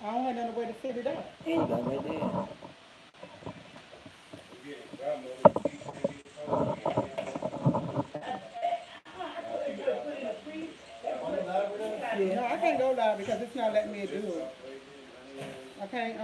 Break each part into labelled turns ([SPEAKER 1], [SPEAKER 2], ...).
[SPEAKER 1] I don't have another way to set it up.
[SPEAKER 2] There you go, right there.
[SPEAKER 1] No, I can't go live because it's not letting me do it. I can't.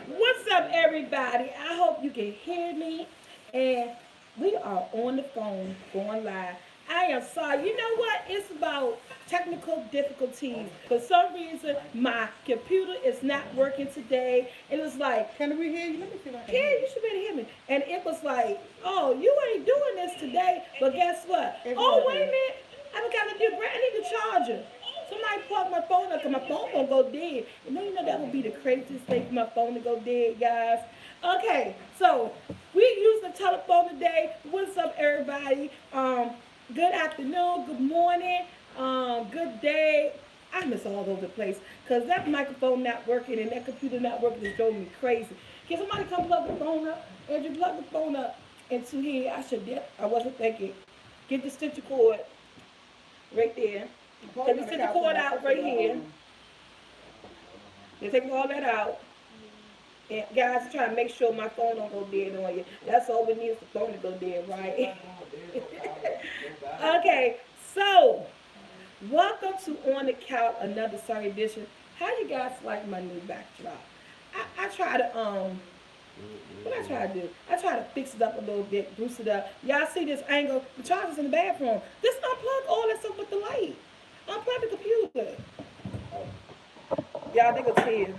[SPEAKER 2] What's up, everybody? I hope you can hear me. And we are on the phone going live. I am sorry. You know what? It's about technical difficulties. For some reason, my computer is not working today. And it's like,
[SPEAKER 1] Can we hear you? Let me see if I can
[SPEAKER 2] yeah,
[SPEAKER 1] hear
[SPEAKER 2] you should be able to hear me. And it was like, oh, you ain't doing this today. But guess what?
[SPEAKER 1] you. It's
[SPEAKER 2] Oh, wait a
[SPEAKER 1] working.
[SPEAKER 2] minute. I got to do. I need a charger. Somebody plug my phone up because my phone gonna go dead. You know that would be the craziest thing for my phone to go dead, guys. Okay, so we use the telephone today. What's up, everybody? Good afternoon, good morning, good day. I miss all over the place because that microphone not working and that computer not working is driving me crazy. Can somebody come plug the phone up? Andrew, plug the phone up into here. I should dip. I wasn't thinking. Get the stitcher cord right there. Take the stitcher cord out right here. You take all that out. And guys, I'm trying to make sure my phone don't go dead on you. That's all we need is the phone to go dead, right? Okay, so welcome to On the Couch, another Sunday edition. How you guys like my new backdrop? I try to what I try to do? I try to fix it up a little bit, boost it up. Y'all see this angle? The charger's in the bathroom. Just unplug all that stuff with the light. Unplug the computer. Y'all, they gonna see you.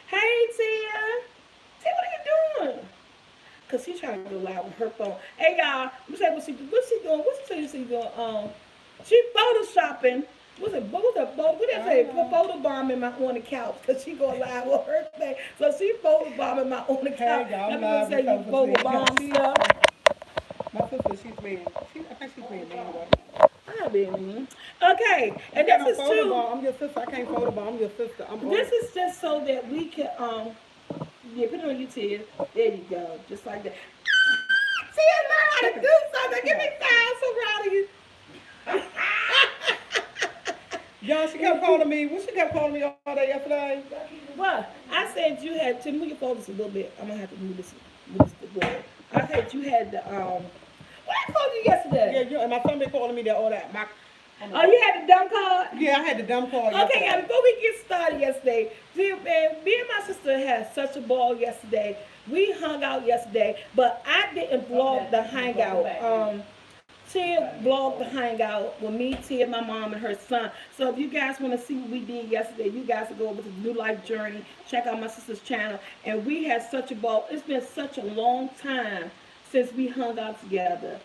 [SPEAKER 2] Hey, Tia. Tia, what are you doing? Cause she's trying to go live with her phone. Hey, y'all. Let me say what she doing. What's she doing? She photoshopping. What did I say? Photo bombing my on the couch because she go live with her thing. So she photo bombing my on the couch.
[SPEAKER 1] Hey, y'all,
[SPEAKER 2] Let
[SPEAKER 1] live
[SPEAKER 2] me say you photo bomb stuff.
[SPEAKER 1] My sister, she's being. I think she's being mean.
[SPEAKER 2] I been. Okay, and
[SPEAKER 1] You got
[SPEAKER 2] this
[SPEAKER 1] no
[SPEAKER 2] is
[SPEAKER 1] photo
[SPEAKER 2] too.
[SPEAKER 1] ball. I'm your sister. I can't photo ball. I'm your sister. I'm old.
[SPEAKER 2] This is just so that we can yeah, put it on YouTube. There you go, just like that. See, I know how to do something. Give me five so proud of you.
[SPEAKER 1] Y'all, she kept calling me. What she kept calling me all day yesterday?
[SPEAKER 2] What? I said you had to move your phone just a little bit. I'm gonna have to move this to the board. I said you had the what I called you yesterday?
[SPEAKER 1] Yeah, and my son been calling me that all that.
[SPEAKER 2] Oh, you had the dumb card?
[SPEAKER 1] Yeah, I had the dumb call
[SPEAKER 2] Okay,
[SPEAKER 1] yesterday.
[SPEAKER 2] yeah, before we get started yesterday, me and my sister had such a ball yesterday. We hung out yesterday, but I didn't vlog the hangout. Tia vlogged the hangout with me, Tia, my mom, and her son. So if you guys want to see what we did yesterday, you guys will go over to the New Life Journey, check out my sister's channel. And we had such a ball. It's been such a long time since we hung out together.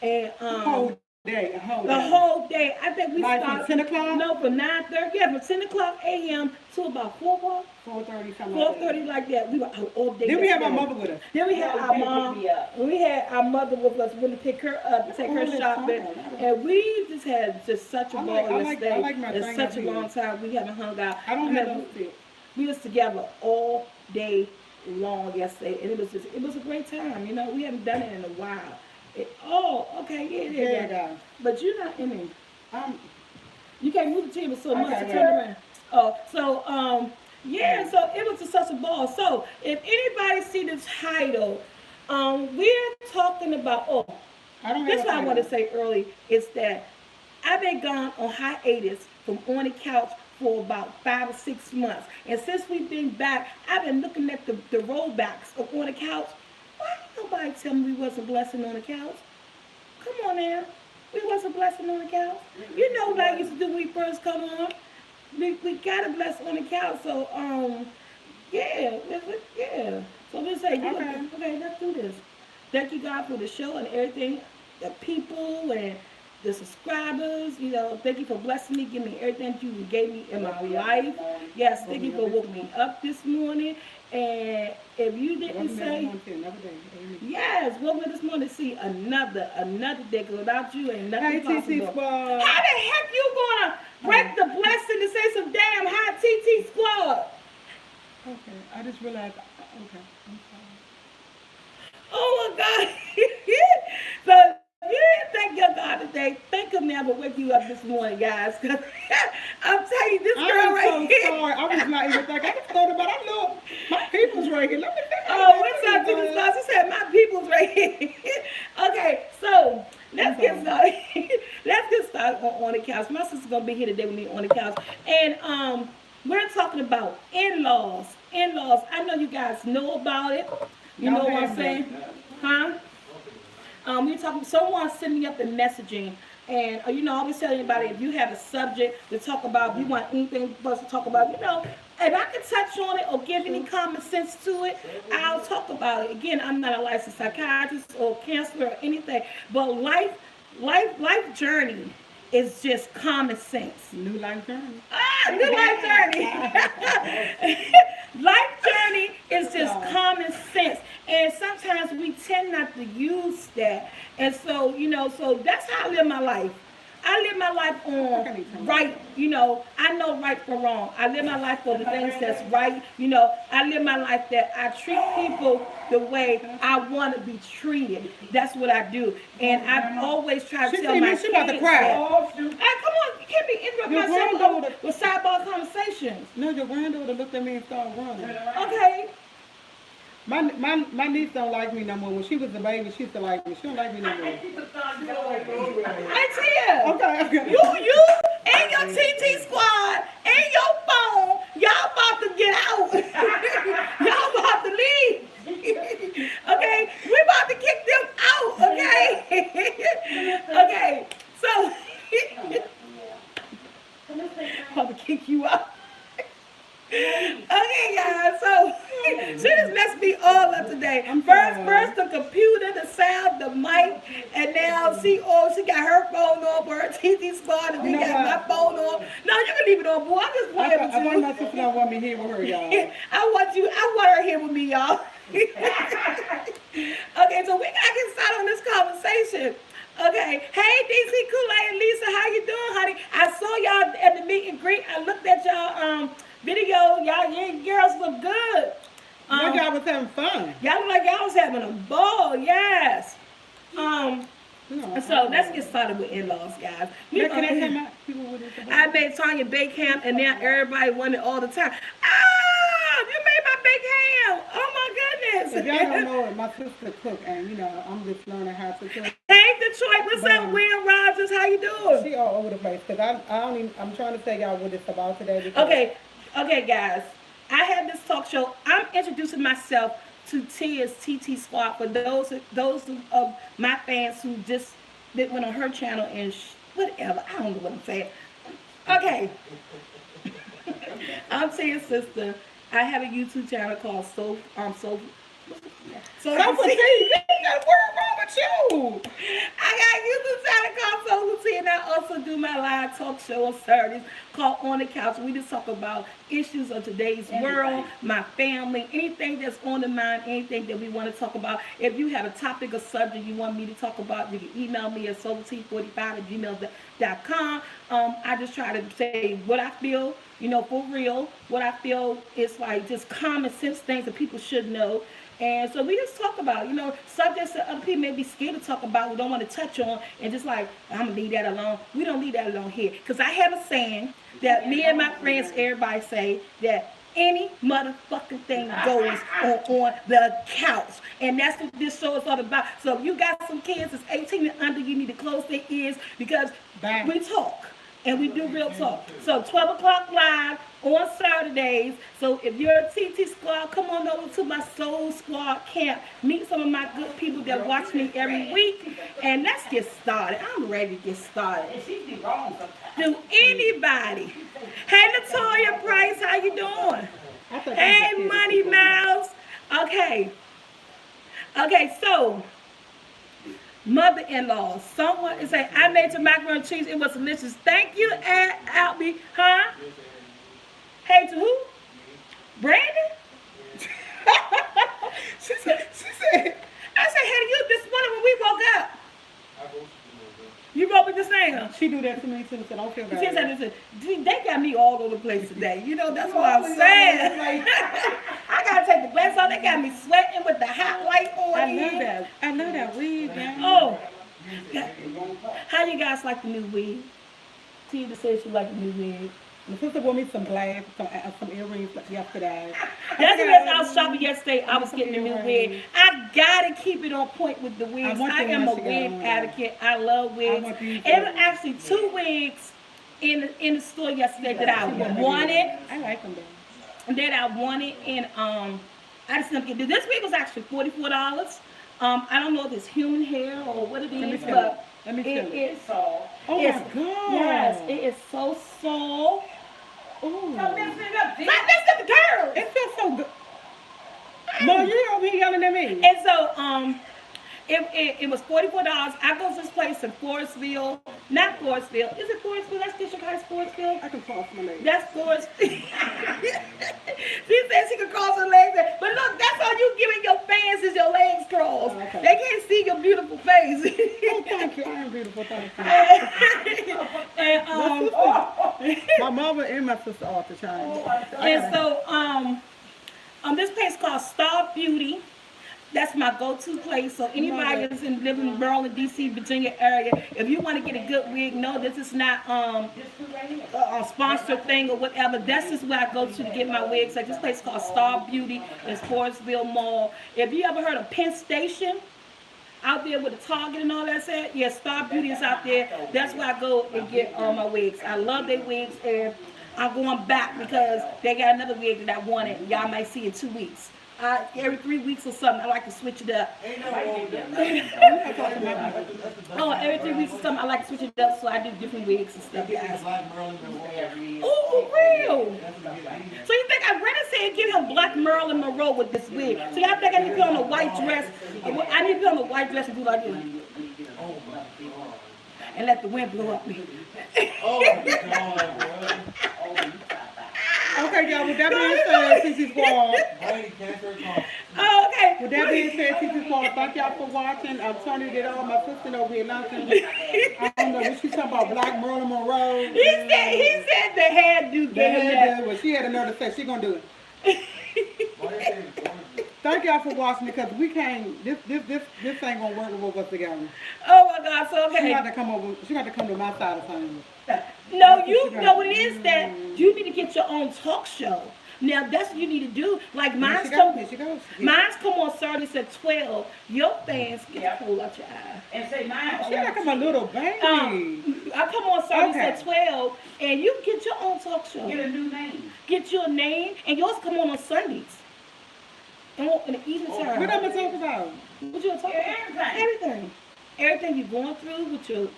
[SPEAKER 2] And
[SPEAKER 1] Whole day,
[SPEAKER 2] the whole day. I think we
[SPEAKER 1] like
[SPEAKER 2] started.
[SPEAKER 1] from 10 o'clock?
[SPEAKER 2] No, from 9:30. Yeah, from 10 o'clock a.m. to about 4 o'clock.
[SPEAKER 1] 4:30, something
[SPEAKER 2] 4:30 like that. We were out all day.
[SPEAKER 1] Then we had my
[SPEAKER 2] yesterday.
[SPEAKER 1] mother with us.
[SPEAKER 2] Then we had our mom. We had our mother with us. We went to pick her up, to take her shopping, and we just had just such a ball yesterday.
[SPEAKER 1] I like my
[SPEAKER 2] It's
[SPEAKER 1] thing
[SPEAKER 2] such a
[SPEAKER 1] up here.
[SPEAKER 2] long time we haven't hung out.
[SPEAKER 1] I don't have no fit.
[SPEAKER 2] We was together all day long yesterday, and it was a great time. You know, we haven't done it in a while. Okay, yeah.
[SPEAKER 1] Yeah.
[SPEAKER 2] But you're not in it.
[SPEAKER 1] Um,
[SPEAKER 2] You can't move the table so much to
[SPEAKER 1] Okay,
[SPEAKER 2] turn around. Oh, so yeah, so it was just such a ball. So if anybody see the title, we're talking about
[SPEAKER 1] I don't have
[SPEAKER 2] this
[SPEAKER 1] a
[SPEAKER 2] what I want to
[SPEAKER 1] title.
[SPEAKER 2] say early is that I've been gone on hiatus from on the couch for about 5 or 6 months. And since we've been back, I've been looking at the rollbacks of on the couch. Why didn't nobody tell me we wasn't blessing on the couch? Come on now. We wasn't blessing on the couch. You know what I used to do when we first come on. We gotta bless on the couch. So yeah. So let's say okay, let's do this. Thank you God for the show and everything, the people and the subscribers. You know, thank you for blessing me, giving me everything you gave me in my life. Yes, thank you for waking me up this morning. And if you didn't say yes, woke me this morning to see another day. Because without you, ain't nothing
[SPEAKER 1] Hey,
[SPEAKER 2] possible.
[SPEAKER 1] TT Squad.
[SPEAKER 2] How the heck you gonna break the blessing to say some damn high TT Squad?
[SPEAKER 1] Okay, I just realized. Okay, I'm sorry.
[SPEAKER 2] Oh my God. So you didn't thank your God today. Thank him now for waking you up this morning, guys. 'Cause I'm telling you, this
[SPEAKER 1] I
[SPEAKER 2] girl
[SPEAKER 1] right here. Let me
[SPEAKER 2] Oh, what's up, people? She said my people's right here. Okay, so let's get started. Let's get started on the couch. My sister's gonna be here today with me on the couch, and we're talking about in-laws. In-laws. I know you guys know about it. You know what I'm saying? Huh? We're talking. Someone sent me up the messaging. And, I always tell anybody, if you have a subject to talk about, if you want anything for us to talk about, if I can touch on it or give any common sense to it, I'll talk about it. Again, I'm not a licensed psychiatrist or counselor or anything, but life journey is just common sense.
[SPEAKER 1] New life journey.
[SPEAKER 2] New life journey. Life journey is just common sense. And sometimes we tend not to use that. And so, so that's how I live my life. I live my life on right, I know right from wrong. I live my life for the things that's right. I live my life that I treat people the way I want to be treated. That's what I do. And I always try to tell my kids.
[SPEAKER 1] She about to cry.
[SPEAKER 2] Hey, come on, you can't be interrupting myself with sidebar conversations.
[SPEAKER 1] No, your granddaughter looked at me and started running.
[SPEAKER 2] Okay.
[SPEAKER 1] My niece don't like me no more. When she was a baby, she used to like me. She don't like me no more.
[SPEAKER 2] Hey, Tia.
[SPEAKER 1] Okay.
[SPEAKER 2] You and your TT squad and your phone, y'all about to get out. Y'all about to leave. Okay? We about to kick them out, okay? Okay. So, I'm about to kick you out. Okay, guys, so she just messed me all up today. First the computer, the sound, the mic, and now she got her phone on, her TT squad, and we got my phone on. No, you can leave it on, boy. I'm just playing with you.
[SPEAKER 1] I want my sister don't want me here with her, y'all.
[SPEAKER 2] I want her here with me, y'all. Okay, so we gotta get started on this conversation. Okay, hey DC Kool-Aid and Lisa, how you doing, honey? I saw y'all at the meet and greet. I looked at y'all video. Y'all girls look good.
[SPEAKER 1] Y'all was having fun.
[SPEAKER 2] Y'all look like y'all was having a ball. Yes. So let's get started with in-laws, guys. I made Tanya bake ham, and now everybody wanted all the time. You made my bake ham. Oh my goodness.
[SPEAKER 1] If y'all don't know it, my sister cook, and I'm just learning how to cook.
[SPEAKER 2] Hey Detroit, what's up, Will Rogers? How you doing?
[SPEAKER 1] She all over the place because I'm trying to tell y'all what it's about today.
[SPEAKER 2] Okay, guys. I have this talk show. I'm introducing myself to Tia's TT Squad for those of my fans who just went on her channel and whatever. I don't know what I'm saying. Okay. I'm Tia's sister. I have a YouTube channel called SoulfulT.
[SPEAKER 1] So that's what you got. What's wrong with you?
[SPEAKER 2] I got a YouTube channel called SoulfulT, and I also do my live talk show on Saturdays called On the Couch. We just talk about issues of today's world, my family, anything that's on the mind, anything that we want to talk about. If you have a topic or subject you want me to talk about, you can email me at soulfult45@gmail.com. I just try to say what I feel, for real. What I feel is like just common sense things that people should know. And so we just talk about, subjects that other people may be scared to talk about, we don't want to touch on, and just like, I'm going to leave that alone. We don't leave that alone here. Because I have a saying that me and my friends, everybody say that any motherfucking thing goes on the couch. And that's what this show is all about. So if you got some kids that's 18 and under, you need to close their ears because we talk. And we do real talk. So 12 o'clock live on Saturdays. So if you're a TT squad, come on over to my Soul Squad camp. Meet some of my good people that watch me every week. And let's get started. I'm ready to get started. Do anybody? Hey, Latoya Price, how you doing? Hey, Money Mouse. Okay, so mother-in-law. Someone is saying, I made your macaroni and cheese. It was delicious. Thank you, Albie. Huh? Hey, to who? Brandon? she said, I said, hey to you this morning when we woke up. You wrote me the same.
[SPEAKER 1] She do that to me too, so don't feel bad.
[SPEAKER 2] She said, they got me all over the place today. That's what I'm saying. I got to take the glass off. They got me sweating with the hot light on.
[SPEAKER 1] I know that weed, man.
[SPEAKER 2] Oh. How you guys like the new wig? Tina said she liked the new wig.
[SPEAKER 1] My sister bought me some glass, some earrings yesterday.
[SPEAKER 2] That's the reason I was shopping yesterday. I was getting a new wig. I gotta keep it on point with the wigs. I am a wig advocate. I love wigs. And there were actually 2 wigs in the store yesterday that I wanted.
[SPEAKER 1] I like them though.
[SPEAKER 2] That I wanted, and I just didn't get this wig was actually $44. I don't know if it's human hair or what it is, but it is so.
[SPEAKER 1] Oh my God!
[SPEAKER 2] Yes, it is so soft.
[SPEAKER 1] Ooh.
[SPEAKER 2] Stop messing up the girl.
[SPEAKER 1] It feels so good. No, you're over here yelling at me.
[SPEAKER 2] And so, it was $44. I go to this place in Forestville. Not Forestville. Is it Forestville? That's District Heights, Forestville.
[SPEAKER 1] I can cross my legs.
[SPEAKER 2] That's Forestville. She said she could cross her legs. But look, that's all you giving your fans is your legs crossed. Oh, okay. They can't see your beautiful face.
[SPEAKER 1] Oh, thank you. I am beautiful. Thank you. And, my mother and my sister are the child.
[SPEAKER 2] And so, this place called Star Beauty. That's my go-to place. So anybody that's living in Maryland, D.C., Virginia area, if you want to get a good wig, no, this is not a sponsored thing or whatever. That's just where I go to get my wigs. Like this place called Star Beauty. It's Forestville Mall. If you ever heard of Penn Station, out there with the Target and all that set, yeah, Star Beauty is out there. That's where I go and get my wigs. I love their wigs, and I'm going back because they got another wig that I wanted. Y'all might see in 2 weeks. Every 3 weeks or something, I like to switch it up. Every 3 weeks or something, I like to switch it up, so I do different wigs and stuff, guys. Oh, for real? So you think I read said give him Black Marilyn Monroe with this wig? So y'all think I need to put on a white dress? I need to put on a white dress and do like this. And let the wind blow up me.
[SPEAKER 1] Okay, y'all, with that being said, TT Squad.
[SPEAKER 2] Okay.
[SPEAKER 1] With that being said, TT Squad, thank y'all for watching. I'm Tony did all my sister over here announcing. I don't know what she's talking about, Black Marilyn Monroe.
[SPEAKER 2] He said the hairdo gave him that.
[SPEAKER 1] Well, she had another say. She gonna do it. Thank y'all for watching because we can't. This ain't gonna work with us together.
[SPEAKER 2] Oh my God! So okay.
[SPEAKER 1] She got to come over. She got to come to my side of things.
[SPEAKER 2] No, you know what it is that you need to get your own talk show. Now that's what you need to do. Like mine's come on Saturdays at 12. Your fans get to pull out your eye
[SPEAKER 1] and say mine. She like I'm a little baby.
[SPEAKER 2] I come on Saturdays at 12, and you get your own talk show.
[SPEAKER 3] Get a new name.
[SPEAKER 2] Get your name, and yours come on Sundays. In the evening time.
[SPEAKER 1] What am I talking about?
[SPEAKER 2] What you gonna talk about? Everything. Everything you're going through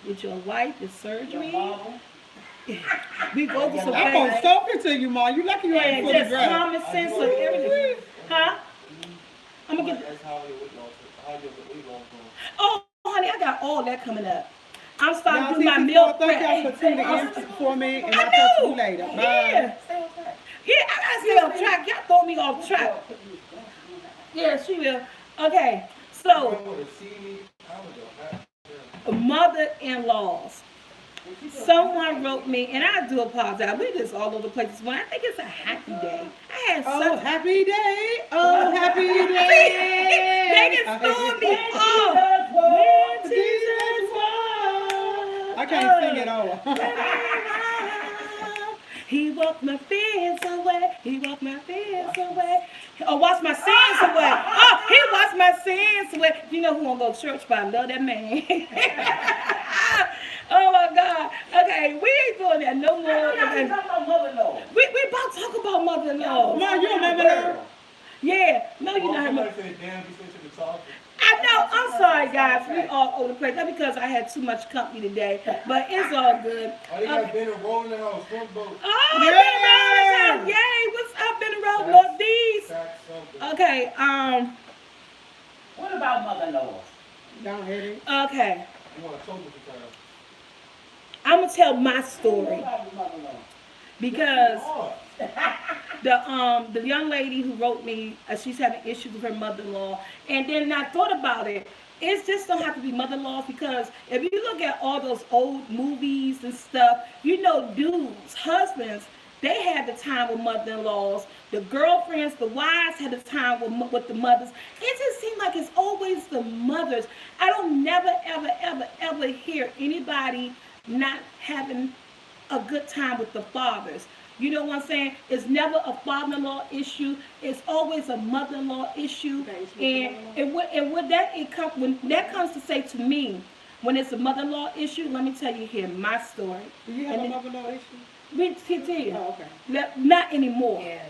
[SPEAKER 2] with your wife, your surgery. We go through some things.
[SPEAKER 1] I'm gonna talk it to you, Ma. You lucky you ain't fully
[SPEAKER 2] just common sense of everything. Huh? I'm gonna get. Oh, honey, I got all that coming up. I'm starting to do my meal prep.
[SPEAKER 1] Thank y'all for tuning in for me, and I'll talk to you later. Bye.
[SPEAKER 2] Yeah, I gotta stay on track. Y'all throw me off track. Yeah, she will. Okay, so mother-in-laws. Someone wrote me, and I do apologize. We're just all over the place. When I think it's a happy day. I had
[SPEAKER 1] happy day. Oh, happy day.
[SPEAKER 2] They can throw me off.
[SPEAKER 1] I can't sing it all.
[SPEAKER 2] He walked my fears away. He walked my fears away. Oh, wash my sins away. Oh, he washed my sins away. You know who won't go to church, but I love that man. Oh my God. Okay, we ain't doing that no more.
[SPEAKER 3] We're talking about mother-in-law.
[SPEAKER 2] We about to talk about mother-in-law.
[SPEAKER 1] Mom, you remember that?
[SPEAKER 2] Yeah. No, you know her. I know. I'm sorry, guys. We all over the place. That's because I had too much company today. But it's all good.
[SPEAKER 4] Oh, you got been rolling the house, swim boat.
[SPEAKER 2] Oh, yeah. Been rolling. Yay. What's up, been rolling? Lord D's. Okay.
[SPEAKER 3] What about mother-in-law?
[SPEAKER 1] Don't hit it.
[SPEAKER 2] Okay.
[SPEAKER 4] You want to talk with the time?
[SPEAKER 2] I'm gonna tell my story because the young lady who wrote me, she's having issues with her mother-in-law, and then I thought about it. It just don't have to be mother-in-laws because if you look at all those old movies and stuff, you know, dudes, husbands, they had the time with mother-in-laws. The girlfriends, the wives had the time with the mothers. It just seems like it's always the mothers. I don't never, ever, ever, ever hear anybody not having a good time with the fathers. You know what I'm saying? It's never a father-in-law issue. It's always a mother-in-law issue. When that comes to say to me, when it's a mother-in-law issue, let me tell you here my story.
[SPEAKER 1] Do you have a mother-in-law issue?
[SPEAKER 2] We tell you.
[SPEAKER 1] Oh, okay.
[SPEAKER 2] Not anymore.
[SPEAKER 3] Yeah.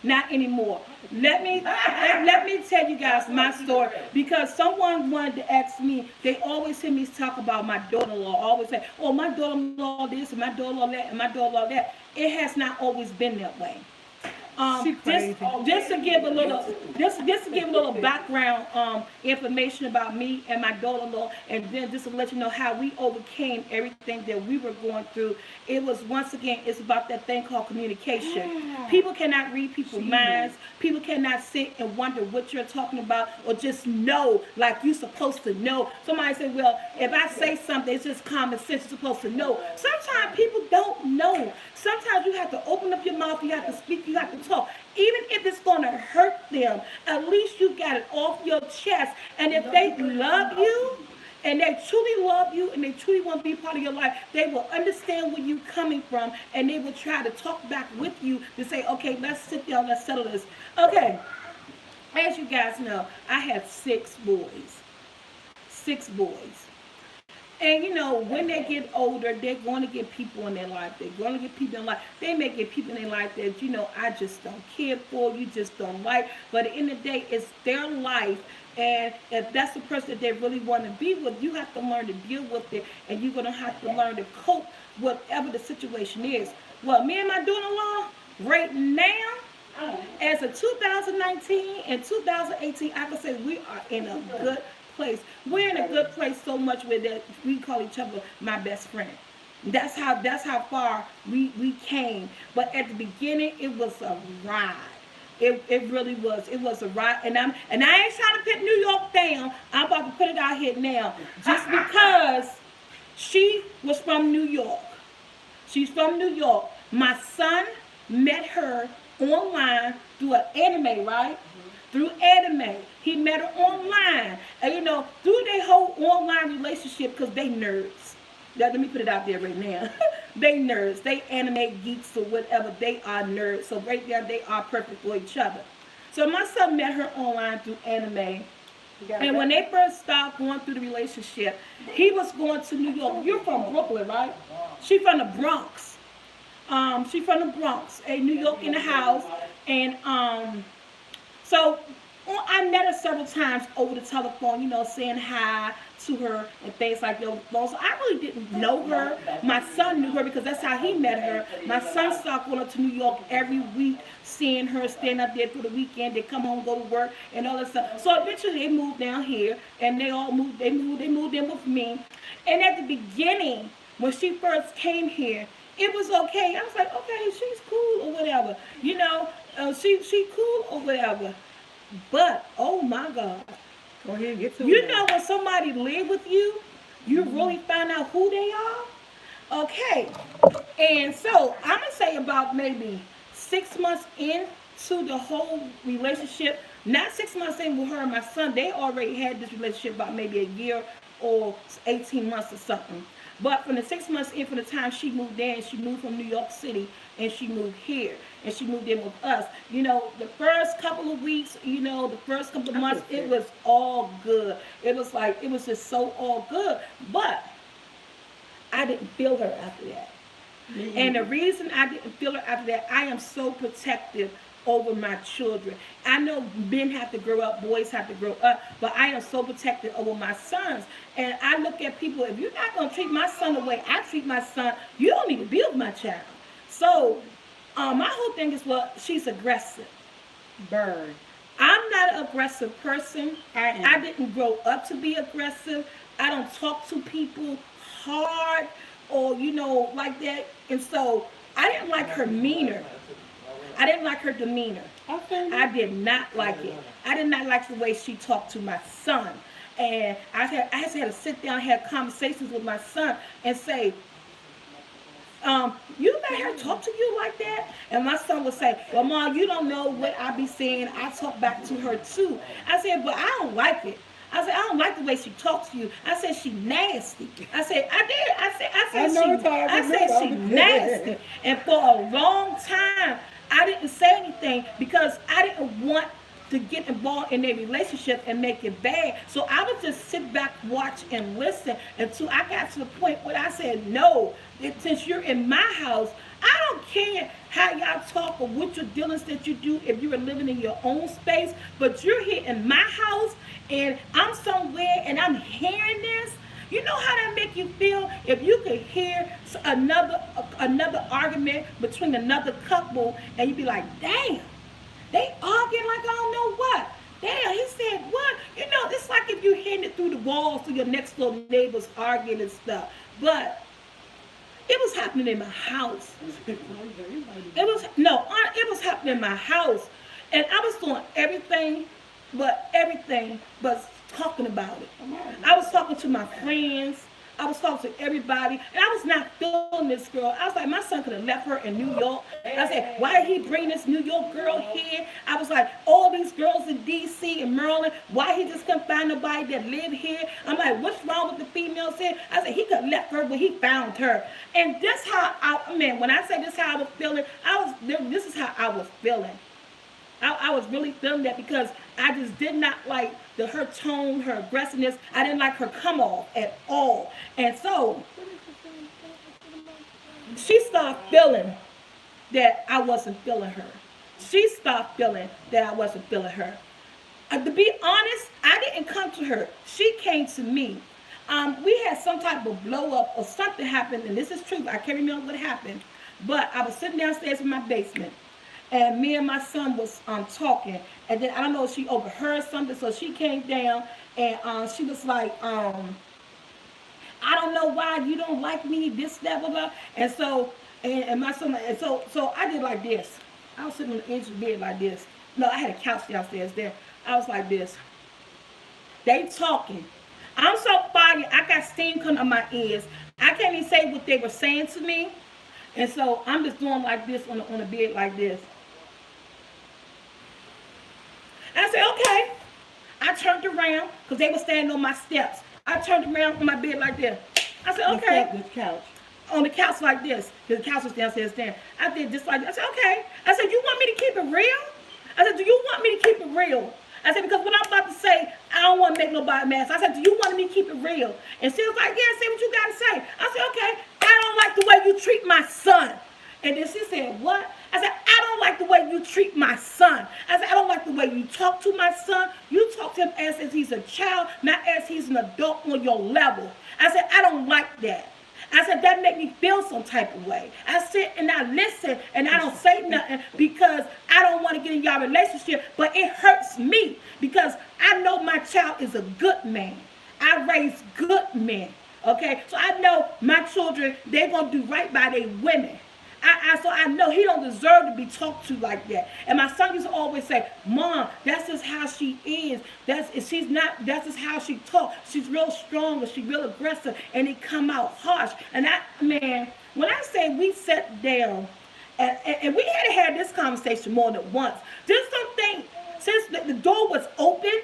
[SPEAKER 2] Not anymore. Let me tell you guys my story, because someone wanted to ask me. They always hear me talk about my daughter-in-law. Always say, "Oh, my daughter-in-law this and my daughter-in-law that and my daughter-in-law that." It has not always been that way. Just to give a little background information about me and my daughter-in-law, and then just to let you know how we overcame everything that we were going through. It was, once again, it's about that thing called communication.
[SPEAKER 1] Yeah.
[SPEAKER 2] People cannot read people's minds. People cannot sit and wonder what you're talking about, or just know like you're supposed to know. Somebody said, "Well, if I say something, it's just common sense. You're supposed to know." Sometimes people don't know. Sometimes you have to open up your mouth. You have to speak. You have to talk. Even if it's going to hurt them, at least you got it off your chest. And if they love you, and they truly love you, and they truly want to be part of your life, they will understand where you're coming from, and they will try to talk back with you to say, "Okay, let's sit down, let's settle this." Okay, as you guys know, I have 6 boys. 6 boys. And you know, when they get older, they're going to get people in their life. They're going to get people in life. They may get people in their life that, you know, I just don't care for, you just don't like. But at the end of the day, it's their life. And if that's the person that they really want to be with, you have to learn to deal with it. And you're going to have to learn to cope whatever the situation is. Well, me and my daughter-in-law, right now, as of 2019 and 2018, I can say we are in a good place. We're in a good place so much where that we call each other my best friend. That's how far we came. But at the beginning, it was a ride. It really was. It was a ride. And I ain't trying to put New York down. I'm about to put it out here now. Just because she was from New York. She's from New York. My son met her online through an anime, right? Through anime. He met her online. And you know, through their whole online relationship, because they nerds. Let me put it out there right now. They nerds. They anime geeks or whatever. They are nerds. So right there, they are perfect for each other. So my son met her online through anime. And when they first started going through the relationship, he was going to New York. You're from Brooklyn, right? She's from the Bronx. She's from the Bronx. A New York in the house. And so I met her several times over the telephone, you know, saying hi to her and things like that. So I really didn't know her. My son knew her because that's how he met her. My son started going up to New York every week, seeing her, staying up there for the weekend. They come home, go to work, and all that stuff. So eventually they moved down here, and they moved in with me. And at the beginning, when she first came here, it was okay. I was like, okay, she's cool or whatever. You know, she cool or whatever. But, oh my God.
[SPEAKER 1] Go ahead and get to it.
[SPEAKER 2] You know when somebody live with you, you really find out who they are? Okay. And so, I'm going to say about maybe 6 months into the whole relationship, not 6 months in with her and my son, they already had this relationship about maybe a year or 18 months or something. But from the 6 months in, from the time she moved in, she moved from New York City, and she moved here, and she moved in with us. You know, the first couple of weeks, you know, the first couple of months, it was all good. It was like, it was just so all good. But I didn't feel her after that. And the reason I didn't feel her after that, I am so protective over my children. I know men have to grow up, boys have to grow up, but I am so protective over my sons. And I look at people, if you're not going to treat my son the way I treat my son, you don't need to be with my child. So, my whole thing is, well, she's aggressive.
[SPEAKER 1] Bird.
[SPEAKER 2] I'm not an aggressive person. I didn't grow up to be aggressive. I don't talk to people hard or, you know, like that. And so, I didn't like her demeanor. I didn't like her demeanor. I did not like it. I did not like the way she talked to my son. And I had to sit down and have conversations with my son and say, you let her talk to you like that? And my son would say, well, Mom, you don't know what I be saying. I talk back to her too. I said, but I don't like it. I said, I don't like the way she talks to you. I said, she nasty. I said, I did. I said she nasty. And for a long time, I didn't say anything because I didn't want to get involved in a relationship and make it bad. So I would just sit back, watch, and listen until I got to the point where I said, no, since you're in my house, I don't care how y'all talk or what your dealings that you do if you were living in your own space, but you're here in my house and I'm somewhere and I'm hearing this. You know how that make you feel if you could hear another argument between another couple and you be like, damn, they arguing like I don't know what. Damn, he said what? You know, it's like if you hearing it through the walls through your next door neighbors arguing and stuff. But it was happening in my house. It was happening in my house. And I was doing everything but talking about it. I was talking to my friends. I was talking to everybody. And I was not feeling this girl. I was like, my son could have left her in New York. I said, why did he bring this New York girl here? I was like, all these girls in D.C. and Maryland, why he just couldn't find nobody that lived here? I'm like, what's wrong with the females here? I said, he could have left her, but he found her. And this how when I say this how I was feeling, this is how I was feeling. I was really feeling that because I just did not like her tone, her aggressiveness. I didn't like her come off at all. And so she started feeling that I wasn't feeling her. She stopped feeling that I wasn't feeling her. To be honest, I didn't come to her. She came to me. We had some type of blow up or something happened, and this is true. I can't remember what happened. But I was sitting downstairs in my basement. And me and my son was talking, and then I don't know if she overheard something, so she came down and she was like, I don't know why you don't like me, this, that, blah, blah. And so, and my son, and so I did like this. I was sitting on the edge of the bed like this. No, I had a couch downstairs there. I was like this. They talking. I'm so fired. I got steam coming on my ears. I can't even say what they were saying to me. And so I'm just doing like this on the bed like this. I said, okay. I turned around because they were standing on my steps. I turned around on my bed like this. I said, okay.
[SPEAKER 1] This couch.
[SPEAKER 2] On the couch like this. The couch was downstairs there. I did just like this. I said, okay. I said, you want me to keep it real? I said, do you want me to keep it real? I said, because what I'm about to say, I don't want to make nobody mad. I said, do you want me to keep it real? And she was like, yeah, say what you got to say. I said, okay. I don't like the way you treat my son. And then she said, what? I said, I don't like the way you treat my son. I said, I don't like the way you talk to my son. You talk to him as if he's a child, not as he's an adult on your level. I said, I don't like that. I said, that make me feel some type of way. I sit and I listen and I don't say nothing because I don't want to get in y'all relationship, but it hurts me because I know my child is a good man. I raise good men, okay? So I know my children, they're going to do right by their women. So I know he don't deserve to be talked to like that. And my son used to always say, Mom, that's just how she is. That's just how she talks. She's real strong and she's real aggressive and it come out harsh. And when I say we sat down and we had this conversation more than once, just something, since the door was open,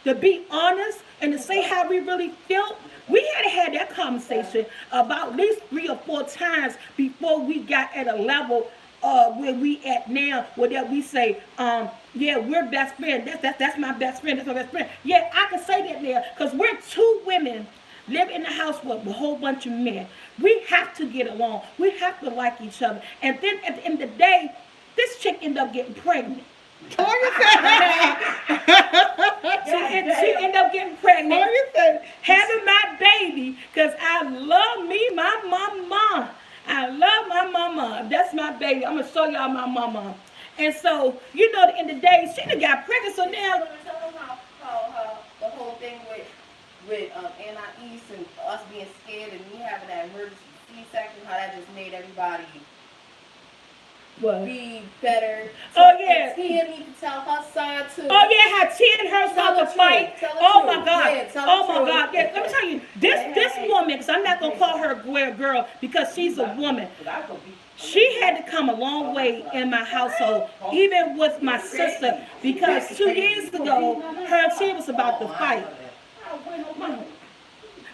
[SPEAKER 2] to be honest and to say how we really felt, we had that conversation about at least 3 or 4 times before we got at a level where we at now, where that we say, yeah, we're best friends. That's my best friend. That's my best friend. Yeah, I can say that there because we're 2 women live in the house with a whole bunch of men. We have to get along. We have to like each other. And then at the end of the day, this chick ended up getting pregnant.
[SPEAKER 1] What you say?
[SPEAKER 2] She ended up getting pregnant, having my baby, because I love me, my mama. I love my mama. That's my baby. I'm going to show y'all my mama. And so, you know, at the end of the day, she done got pregnant, so now...
[SPEAKER 5] Tell them how the whole thing with Anais and us being scared and me having that emergency C-section, how that just made everybody...
[SPEAKER 2] What?
[SPEAKER 5] Be better.
[SPEAKER 2] Oh, yeah.
[SPEAKER 5] Tia need to tell her son to.
[SPEAKER 2] Oh, yeah, how Tia and her son to fight. Oh, my God.
[SPEAKER 5] Yeah,
[SPEAKER 2] oh, my God. Yeah, let me tell you, this woman, because I'm not going to call her a girl because she's a woman. She had to come a long way in my household, even with my sister, because 2 years ago, her and Tia was about to fight.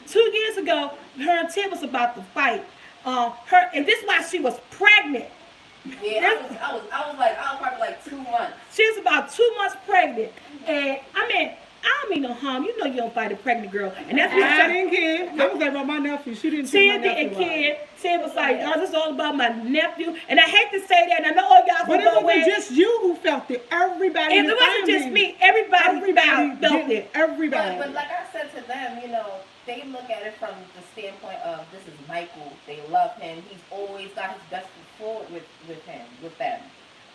[SPEAKER 2] 2 years ago, her and Tim was about to fight. And this is why she was pregnant.
[SPEAKER 5] Yeah, I was probably like 2 months.
[SPEAKER 2] She was about 2 months pregnant, and I don't mean no harm. You know you don't fight a pregnant girl, and that's what
[SPEAKER 1] I didn't care. I was like about my nephew. She didn't
[SPEAKER 2] Tia
[SPEAKER 1] treat my nephew
[SPEAKER 2] didn't
[SPEAKER 1] well.
[SPEAKER 2] care. Tia was like, oh, this is all about my nephew. And I hate to say that, and I know all y'all
[SPEAKER 1] But
[SPEAKER 2] gonna
[SPEAKER 1] it
[SPEAKER 2] go
[SPEAKER 1] wasn't
[SPEAKER 2] away.
[SPEAKER 1] just you who felt it. Everybody in
[SPEAKER 2] If
[SPEAKER 1] the
[SPEAKER 2] it wasn't
[SPEAKER 1] family.
[SPEAKER 2] just me, everybody felt
[SPEAKER 1] did
[SPEAKER 2] it.
[SPEAKER 1] Everybody.
[SPEAKER 5] But like I said to them, they look at it from the standpoint of this is Michael. They love him. He's always got his best foot forward with them.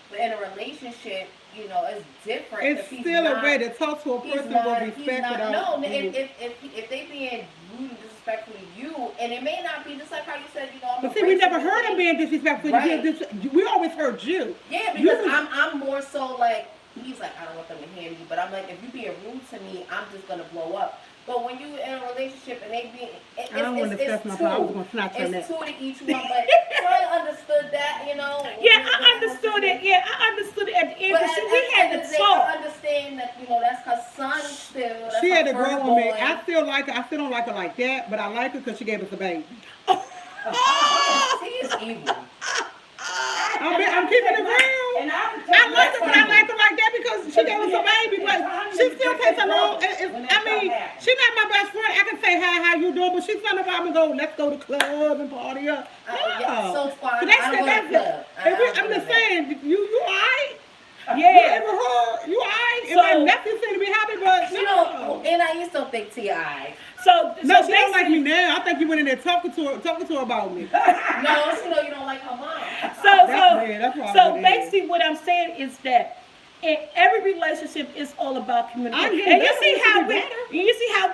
[SPEAKER 5] But in a relationship, it's different.
[SPEAKER 1] It's
[SPEAKER 5] if he's
[SPEAKER 1] still
[SPEAKER 5] not,
[SPEAKER 1] a way to talk to a
[SPEAKER 5] he's
[SPEAKER 1] person
[SPEAKER 5] not-
[SPEAKER 1] with
[SPEAKER 5] he's
[SPEAKER 1] respect
[SPEAKER 5] not-
[SPEAKER 1] without.
[SPEAKER 5] No, if they being rude and disrespectful to you, and it may not be just like how you said, I'm
[SPEAKER 1] But
[SPEAKER 5] a
[SPEAKER 1] see, we never
[SPEAKER 5] racist
[SPEAKER 1] heard him
[SPEAKER 5] thing.
[SPEAKER 1] being disrespectful.
[SPEAKER 5] Right.
[SPEAKER 1] We always heard you.
[SPEAKER 5] Yeah,
[SPEAKER 1] You
[SPEAKER 5] because
[SPEAKER 1] was-
[SPEAKER 5] I'm more so like, he's like, I don't want them to hear me, but I'm like, if you being rude to me, I'm just gonna blow up. But when you in a relationship and they be,
[SPEAKER 1] I don't want to discuss my I was going to snatch her neck.
[SPEAKER 5] it's two to each one, but Troy understood that,
[SPEAKER 2] Yeah, I understood it. Yeah, I understood it at the end.
[SPEAKER 5] But
[SPEAKER 2] Because
[SPEAKER 5] at
[SPEAKER 2] we
[SPEAKER 5] the
[SPEAKER 2] had
[SPEAKER 5] end of
[SPEAKER 2] to
[SPEAKER 5] the day,
[SPEAKER 2] talk.
[SPEAKER 5] I understand that, that's her son still. That's
[SPEAKER 1] She
[SPEAKER 5] her
[SPEAKER 1] had to grow on me.
[SPEAKER 5] firstborn.
[SPEAKER 1] I still like her. I still don't like her like that, but I like her because she gave us a baby.
[SPEAKER 5] He is evil.
[SPEAKER 1] I'm keeping it real.
[SPEAKER 3] And
[SPEAKER 1] I like her, but I like her like that because she gave us a baby. But she still takes a long. She's not my best friend. I can say hi, how you doing, but she's not about me go. Let's go to club and party up.
[SPEAKER 5] Yeah, so far,
[SPEAKER 1] So
[SPEAKER 5] I don't go to club.
[SPEAKER 1] I'm just saying, you alright? You
[SPEAKER 2] Yeah.
[SPEAKER 1] ever heard? You alright? And
[SPEAKER 2] So-
[SPEAKER 1] my nephew seem to be happy, but
[SPEAKER 5] And I used to think T.I.
[SPEAKER 2] So
[SPEAKER 1] no, she don't like
[SPEAKER 2] basically-
[SPEAKER 1] me now. I think you went in there talking to her about me.
[SPEAKER 5] No, you don't like her mom.
[SPEAKER 1] That's why
[SPEAKER 2] So
[SPEAKER 1] it is.
[SPEAKER 2] basically what I'm saying is that in every relationship is all about communication.
[SPEAKER 1] I get
[SPEAKER 2] And you
[SPEAKER 1] that.
[SPEAKER 2] see
[SPEAKER 1] It
[SPEAKER 2] how
[SPEAKER 1] should be better.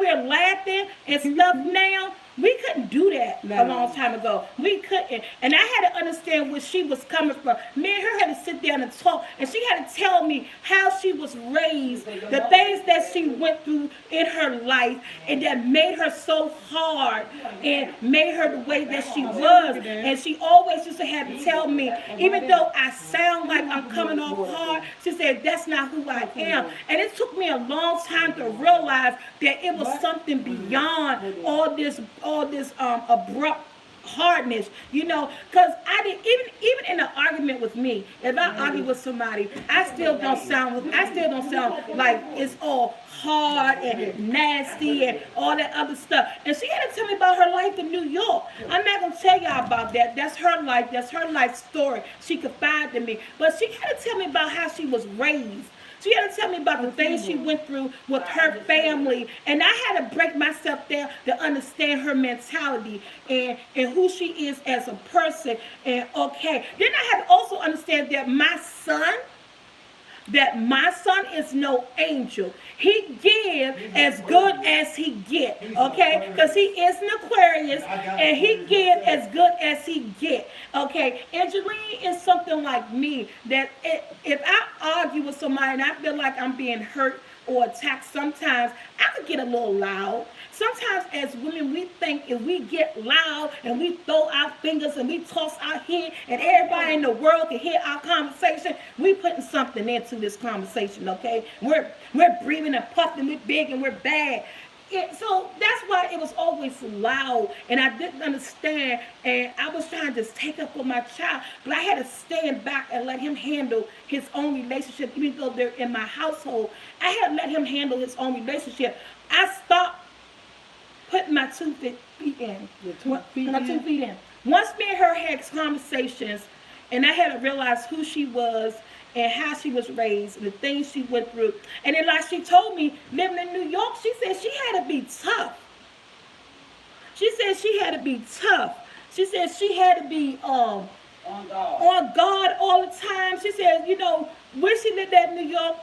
[SPEAKER 2] we're laughing and stuff now? We couldn't do that a long time ago. We couldn't. And I had to understand where she was coming from. Me and her had to sit down and talk. And she had to tell me how she was raised, the things that she went through in her life, and that made her so hard and made her the way that she was. And she always used to have to tell me, even though I sound like I'm coming off hard, she said, that's not who I am. And it took me a long time to realize that it was something beyond all this abrupt hardness, because I didn't even in an argument with me. If I argue with somebody, I still don't sound like it's all hard and nasty and all that other stuff. And she had to tell me about her life in New York. I'm not gonna tell y'all about that. That's her life. That's her life story. She confided in me, but she had to tell me about how she was raised. She had to tell me about the things she went through with her family. And I had to break myself down to understand her mentality and who she is as a person. And okay. Then I had to also understand that my son is no angel. He gives as good as he get, okay? Because he is an Aquarius, and he gives as good as he get, okay? Angeline is something like me, that if I argue with somebody and I feel like I'm being hurt or attacked, sometimes I could get a little loud. Sometimes as women, we think if we get loud and we throw our fingers and we toss our head and everybody in the world can hear our conversation, we putting something into this conversation, okay? We're breathing and puffing, we're big and we're bad. So that's why it was always loud, and I didn't understand, and I was trying to just take up for my child, but I had to stand back and let him handle his own relationship, even though they're in my household. I had to let him handle his own relationship. I stopped putting my 2 feet in. My 2 feet in. Once me and her had conversations, and I had to realize who she was and how she was raised, and the things she went through. And then like she told me, living in New York, she said she had to be tough. She said she had to be tough. She said she had to be
[SPEAKER 3] on
[SPEAKER 2] guard all the time. She said, where she lived at in New York,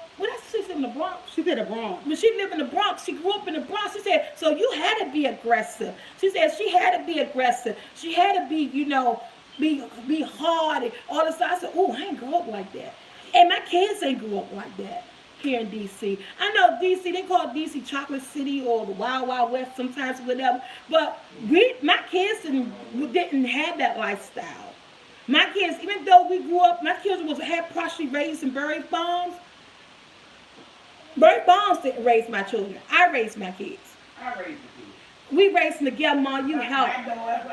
[SPEAKER 2] she lived in the Bronx.
[SPEAKER 1] She said the Bronx.
[SPEAKER 2] When she lived in the Bronx, she grew up in the Bronx. She said, so you had to be aggressive. She said she had to be aggressive. She had to be, be hard and all this stuff. I said, I ain't grow up like that. And my kids ain't grew up like that here in D.C. I know D.C., they call D.C. Chocolate City or the Wild Wild West sometimes, whatever. But my kids didn't have that lifestyle. My kids, even though we grew up, my kids had partially raised in Berry Farms. Berry Farms didn't raise my children. I raised my kids.
[SPEAKER 3] I raised the kids.
[SPEAKER 2] We racing together, Mom. You help.
[SPEAKER 3] I know that's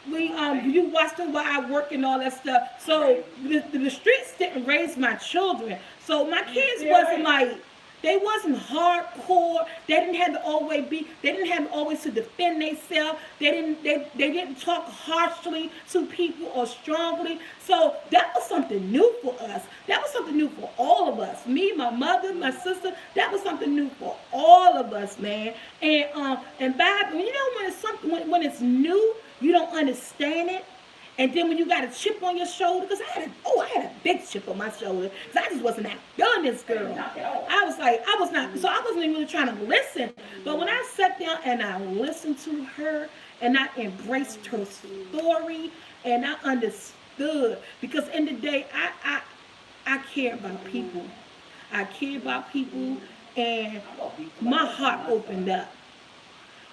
[SPEAKER 3] what
[SPEAKER 2] You watched them while I work and all that stuff. So the streets didn't raise my children. So my kids wasn't like, they wasn't hardcore. They didn't have to always be. They didn't have always to defend themselves. They didn't talk harshly to people or strongly. So that was something new for us. That was something new for all of us. Me, my mother, my sister. That was something new for all of us, man. And Bible, you know, when it's something when it's new, you don't understand it. And then when you got a chip on your shoulder, because I had a big chip on my shoulder, because I just wasn't that feeling this girl. I wasn't even really trying to listen. But when I sat down and I listened to her and I embraced her story and I understood, because in the day I care about people. I care about people, and my heart opened up.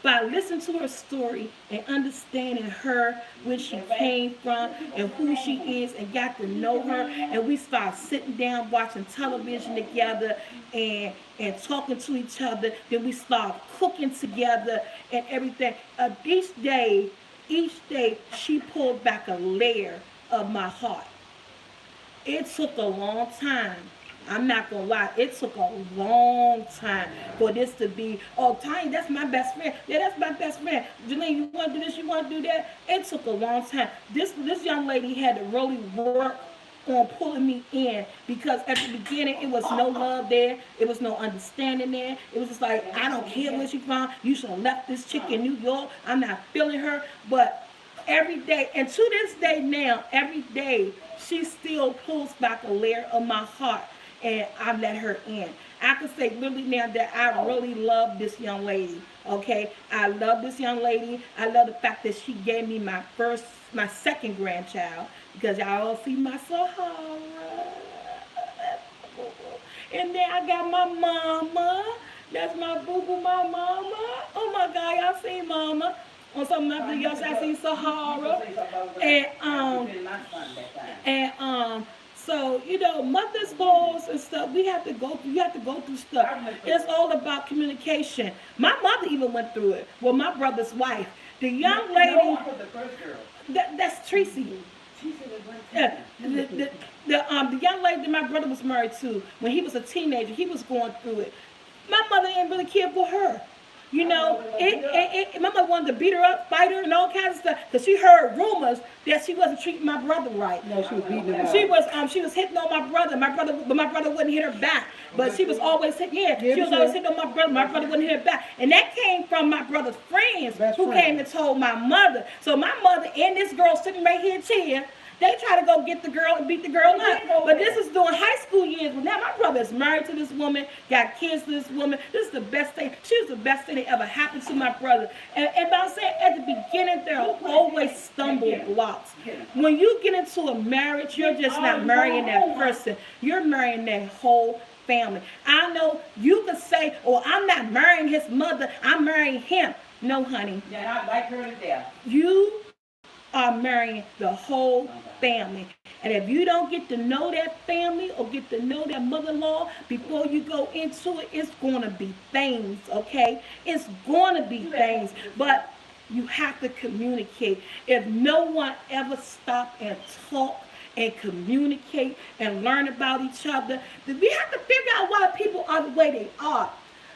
[SPEAKER 2] By listening to her story and understanding her, where she came from and who she is, and got to know her, and we started sitting down watching television together and talking to each other. Then we started cooking together and everything. Each day she pulled back a layer of my heart. It took a long time. I'm not gonna lie, it took a long time for this to be, oh, Tanya, that's my best friend. Yeah, that's my best friend. Janine, you wanna do this, you wanna do that? It took a long time. This young lady had to really work on pulling me in, because at the beginning it was no love there, it was no understanding there. It was just like, I don't care where she's from, you should have left this chick in New York, I'm not feeling her. But every day, and to this day now, every day, she still pulls back a layer of my heart. And I let her in. I can say literally now that I really love this young lady. Okay, I love this young lady. I love the fact that she gave me my second grandchild, because y'all all see my Sahara. And then I got my mama. That's my boo-boo, my mama. Oh my God, y'all see mama. On some of the videos, I see Sahara. So, you know, mother's goals and stuff, you have to go through stuff. It's all about communication. My mother even went through it with my brother's wife. The young lady, that's Tracy. The young lady that my brother was married to, when he was a teenager, he was going through it. My mother didn't really care for her. You know, my mother wanted to beat her up, fight her, and all kinds of stuff, because she heard rumors that she wasn't treating my brother right.
[SPEAKER 1] No, she was beating him up.
[SPEAKER 2] She was hitting on my brother, but my brother wouldn't hit her back. But she was always hitting on my brother. My brother wouldn't hit her back, and that came from my brother's friends came and told my mother. So my mother and this girl sitting right here, Tia, they try to go get the girl and beat the girl up. But this is during high school years. But now my brother is married to this woman, got kids to this woman. This is the best thing. She was the best thing that ever happened to my brother. And I'm saying, at the beginning, there are always stumble blocks. When you get into a marriage, you're just not marrying that person. You're marrying that whole family. I know you could say, oh, I'm not marrying his mother, I'm marrying him. No, honey.
[SPEAKER 3] Yeah, I like her to death.
[SPEAKER 2] You are marrying the whole family. And if you don't get to know that family or get to know that mother-in-law before you go into it, it's going to be things, okay? It's going to be things. But you have to communicate. If no one ever stop and talk and communicate and learn about each other, then we have to figure out why people are the way they are.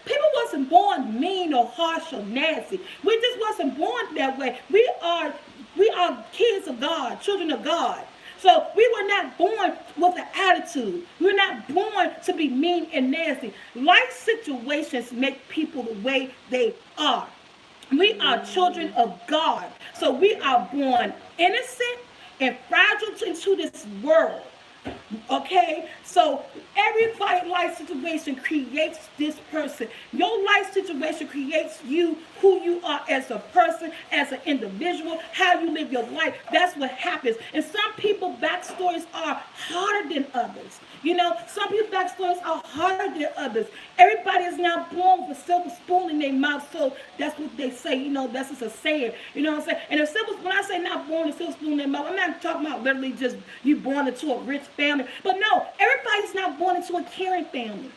[SPEAKER 2] People wasn't born mean or harsh or nasty. We just wasn't born that way. We are kids of God, children of God. So we were not born with an attitude. We're not born to be mean and nasty. Life situations make people the way they are. We are children of God. So we are born innocent and fragile into this world. Okay, so every life situation creates this person. Your life situation creates you, who you are as a person, as an individual, how you live your life. That's what happens. And some people's backstories are harder than others. You know, some people's backstories are harder than others. Everybody is not born with a silver spoon in their mouth, so that's what they say. You know, that's just a saying. You know what I'm saying? And when I say not born with a silver spoon in their mouth, I'm not talking about literally just you born into a rich family. But no, everybody's not born into a caring family.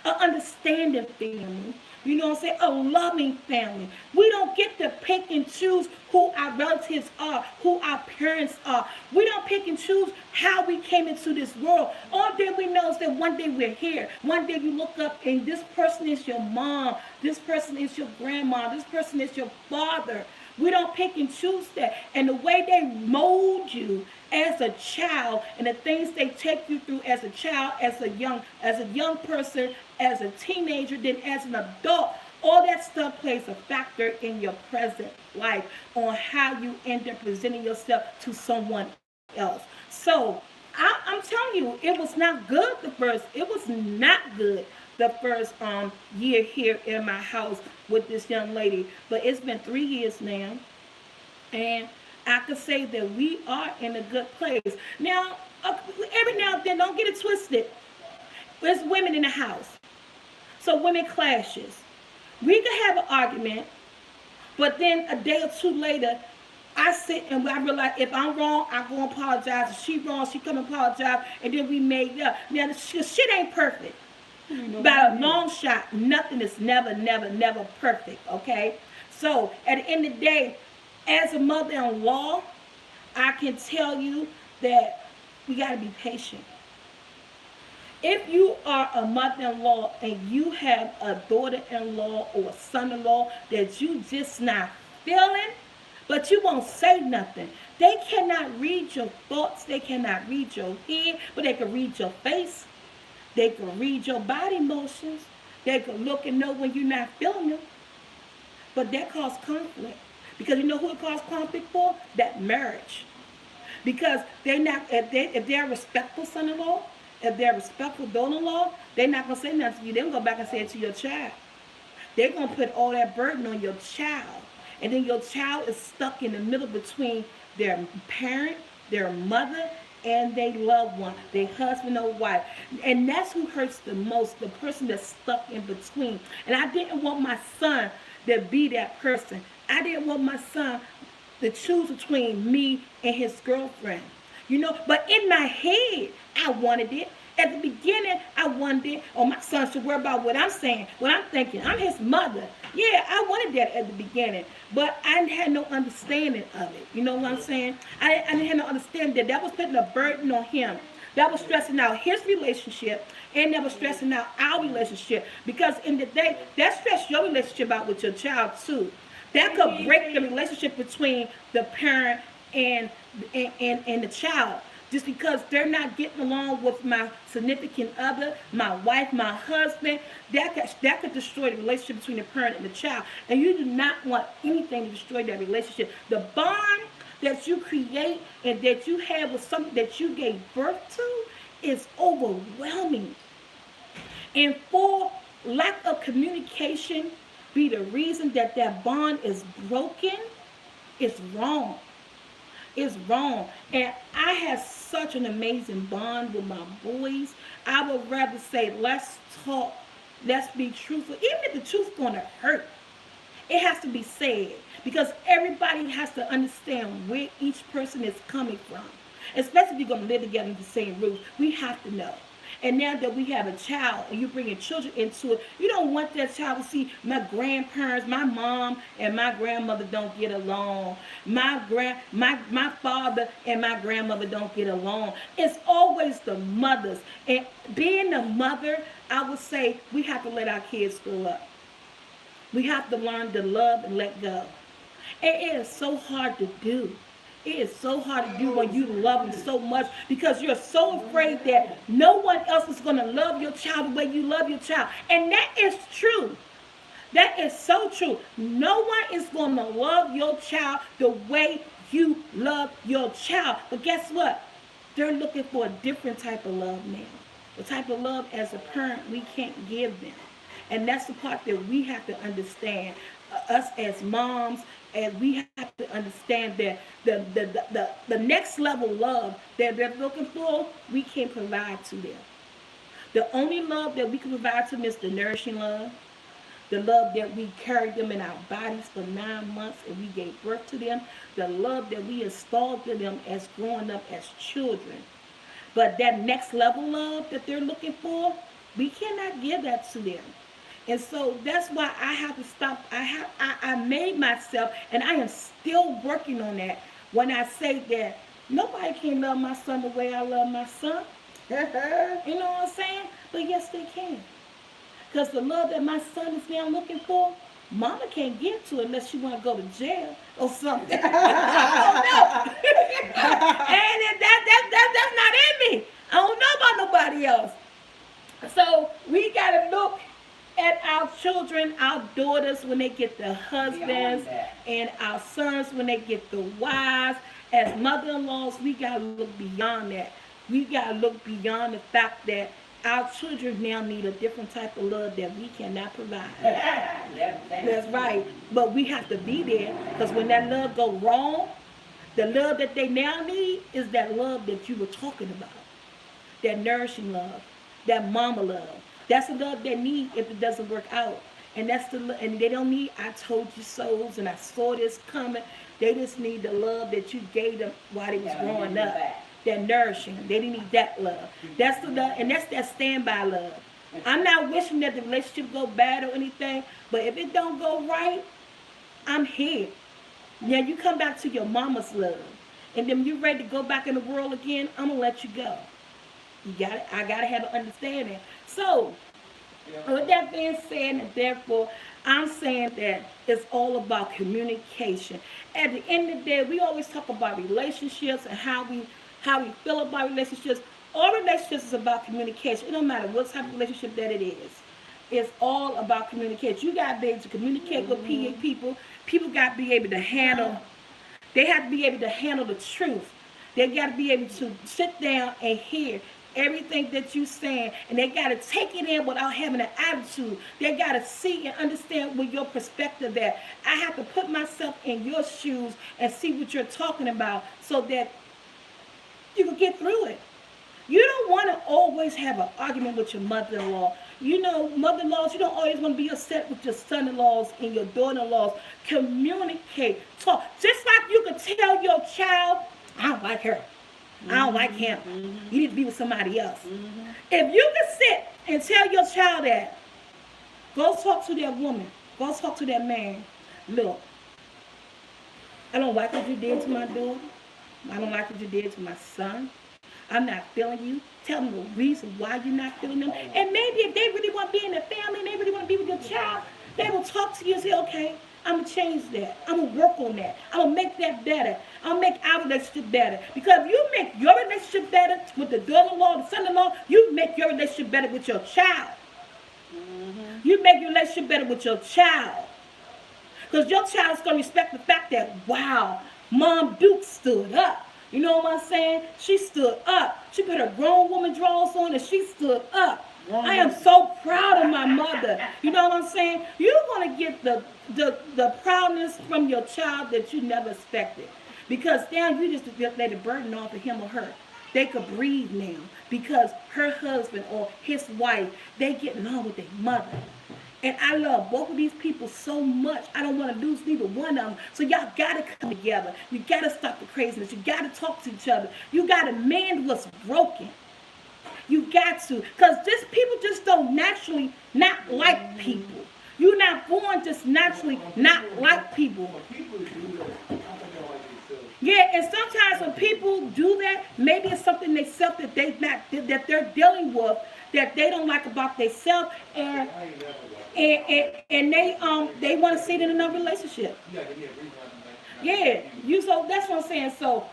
[SPEAKER 2] an understanding family. You know what I'm saying? A loving family. We don't get to pick and choose who our relatives are, who our parents are. We don't pick and choose how we came into this world. All that we know is that one day we're here. One day you look up and this person is your mom. This person is your grandma. This person is your father. We don't pick and choose that. And the way they mold you as a child and the things they take you through as a child, as a young person, as a teenager, then as an adult, all that stuff plays a factor in your present life on how you end up presenting yourself to someone else. So I'm telling you, it was not good the first. It was not good the first year here in my house with this young lady. But it's been 3 years now, and I could say that we are in a good place now. Every now and then, don't get it twisted. There's women in the house, so women clashes. We could have an argument, but then a day or two later, I sit and I realize if I'm wrong, I go and apologize. If she wrong, she come and apologize, and then we made up. Now the shit ain't perfect. By a long shot, nothing is never, never, never perfect. Okay, so at the end of the day, as a mother-in-law, I can tell you that we got to be patient. If you are a mother-in-law and you have a daughter-in-law or a son-in-law that you just not feeling, but you won't say nothing. They cannot read your thoughts. They cannot read your head, but they can read your face. They can read your body motions. They can look and know when you're not feeling them. But that causes conflict. Because you know who it causes conflict for? That marriage. Because they're not, if they're a respectful son-in-law, if they're a respectful daughter-in-law, they're not going to say nothing to you. They're going to go back and say it to your child. They're going to put all that burden on your child. And then your child is stuck in the middle between their parent, their mother, and their loved one, their husband or wife. And that's who hurts the most, the person that's stuck in between. And I didn't want my son to be that person. I didn't want my son to choose between me and his girlfriend. You know, but in my head, I wanted it. At the beginning, I wanted it. Oh, my son should worry about what I'm saying, what I'm thinking. I'm his mother. Yeah, I wanted that at the beginning, but I had no understanding of it. You know what I'm saying? I didn't have no understanding that was putting a burden on him. That was stressing out his relationship, and that was stressing out our relationship. Because in the day, that stressed your relationship out with your child too. That could break the relationship between the parent and the child. Just because they're not getting along with my significant other, my wife, my husband, that could destroy the relationship between the parent and the child. And you do not want anything to destroy that relationship. The bond that you create and that you have with something that you gave birth to is overwhelming. And for lack of communication be the reason that bond is broken, it's wrong. It's wrong. And I have such an amazing bond with my boys. I would rather say, let's talk, let's be truthful. Even if the truth's going to hurt, it has to be said. Because everybody has to understand where each person is coming from. Especially if you're going to live together in the same roof. We have to know. And now that we have a child and you're bringing children into it, you don't want that child to see my grandparents, my mom and my grandmother don't get along. My father and my grandmother don't get along. It's always the mothers. And being a mother, I would say we have to let our kids grow up. We have to learn to love and let go. And it is so hard to do. It is so hard to do when you love them so much because you're so afraid that no one else is going to love your child the way you love your child. And that is true. That is so true. No one is going to love your child the way you love your child. But guess what? They're looking for a different type of love now. The type of love as a parent we can't give them. And that's the part that we have to understand. Us as moms, and we have to understand that the next level love that they're looking for, we can provide to them. The only love that we can provide to them is the nourishing love, the love that we carried them in our bodies for 9 months and we gave birth to them, the love that we installed to them as growing up as children. But that next level love that they're looking for, We cannot give that to them. And so that's why I have to stop. I made myself, and I am still working on that. When I say that nobody can love my son the way I love my son, you know what I'm saying? But yes, they can. Because the love that my son is now looking for, mama can't get to it unless she want to go to jail or something. I don't know. And that's not in me. I don't know about nobody else. So we got to look at our children, our daughters when they get the husbands, and our sons when they get the wives. As mother-in-laws, we got to look beyond that. We got to look beyond the fact that our children now need a different type of love that we cannot provide. That's right. But we have to be there, because when that love go wrong, the love that they now need is that love that you were talking about. That nourishing love, that mama love. That's the love they need if it doesn't work out. And and they don't need I told you so's and I saw this coming. They just need the love that you gave them while they was growing up. That nourishing. They didn't need that love. That's the love, and that's that standby love. I'm not wishing that the relationship go bad or anything, but if it don't go right, I'm here. Now you come back to your mama's love. And then you're ready to go back in the world again, I'm gonna let you go. I gotta have an understanding. So, with that being said, and therefore, I'm saying that it's all about communication. At the end of the day, we always talk about relationships and how we feel about relationships. All relationships is about communication. It don't matter what type of relationship that it is. It's all about communication. You gotta be able to communicate with people. People gotta be able to handle. They have to be able to handle the truth. They gotta be able to sit down and hear everything that you're saying, and they got to take it in without having an attitude. They got to see and understand where your perspective at. I have to put myself in your shoes and see what you're talking about so that you can get through it. You don't want to always have an argument with your mother-in-law. You know, mother-in-laws, you don't always want to be upset with your son-in-laws and your daughter-in-laws. Communicate, talk. Just like you can tell your child, I don't like her. I don't like him. You need to be with somebody else. If you can sit and tell your child that, go talk to that woman. Go talk to that man. Look, I don't like what you did to my daughter. I don't like what you did to my son. I'm not feeling you. Tell them the reason why you're not feeling them. And maybe if they really want to be in the family and they really want to be with your child, they will talk to you and say, okay, I'm going to change that. I'm going to work on that. I'm going to make that better. I'm going to make our relationship better. Because if you make your relationship better with the daughter-in-law, the son-in-law, you make your relationship better with your child. You make your relationship better with your child. Because your child's going to respect the fact that, wow, Mom Duke stood up. You know what I'm saying? She stood up. She put her grown woman drawers on and she stood up. I am so proud of my mother. You know what I'm saying? You're going to get the proudness from your child that you never expected. Because now you just let the burden off of him or her. They could breathe now because her husband or his wife, they get along with their mother. And I love both of these people so much. I don't want to lose neither one of them. So y'all got to come together. You got to stop the craziness. You got to talk to each other. You got to mend what's broken. You got to. Because people just don't naturally not like people. You're not born just naturally not like people. Yeah, and sometimes when people do that, maybe it's something they self that they're dealing with that they don't like about themselves, and they want to see it in another relationship. Yeah, so that's what I'm saying. So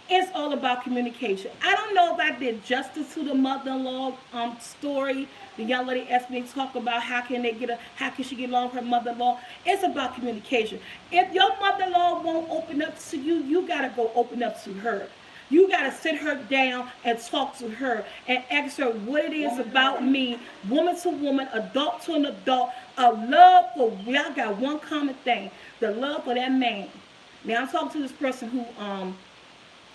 [SPEAKER 2] it's all about communication. I don't know if I did justice to the mother-in-law story. The young lady asked me to talk about how can she get along with her mother-in-law. It's about communication. If your mother-in-law won't open up to you, you gotta go open up to her. You gotta sit her down and talk to her and ask her what it is about me, woman to woman, adult to an adult, a love for. Y'all got one common thing: the love for that man. Now I'm talking to this person who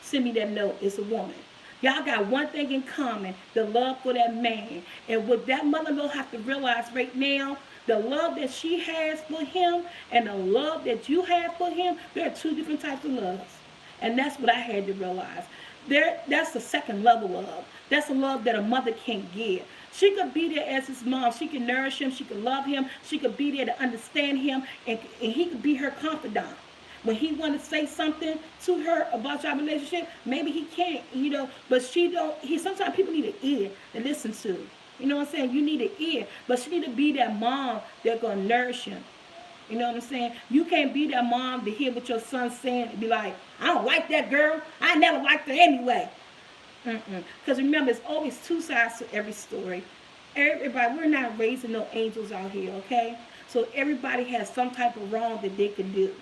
[SPEAKER 2] sent me that note. It's a woman. Y'all got one thing in common, the love for that man. And what that mother-in-law have to realize right now, the love that she has for him and the love that you have for him, there are two different types of loves. And that's what I had to realize. That's the second level of. That's a love that a mother can't give. She could be there as his mom. She can nourish him. She could love him. She could be there to understand him, and he could be her confidant. When he want to say something to her about your relationship, maybe he can't, but she don't. Sometimes people need an ear to listen to. You know what I'm saying? You need an ear, but she need to be that mom that's gonna nourish him. You know what I'm saying? You can't be that mom to hear what your son's saying and be like, I don't like that girl. I never liked her anyway. Because remember, it's always two sides to every story. Everybody, we're not raising no angels out here, okay? So everybody has some type of wrong that they can do.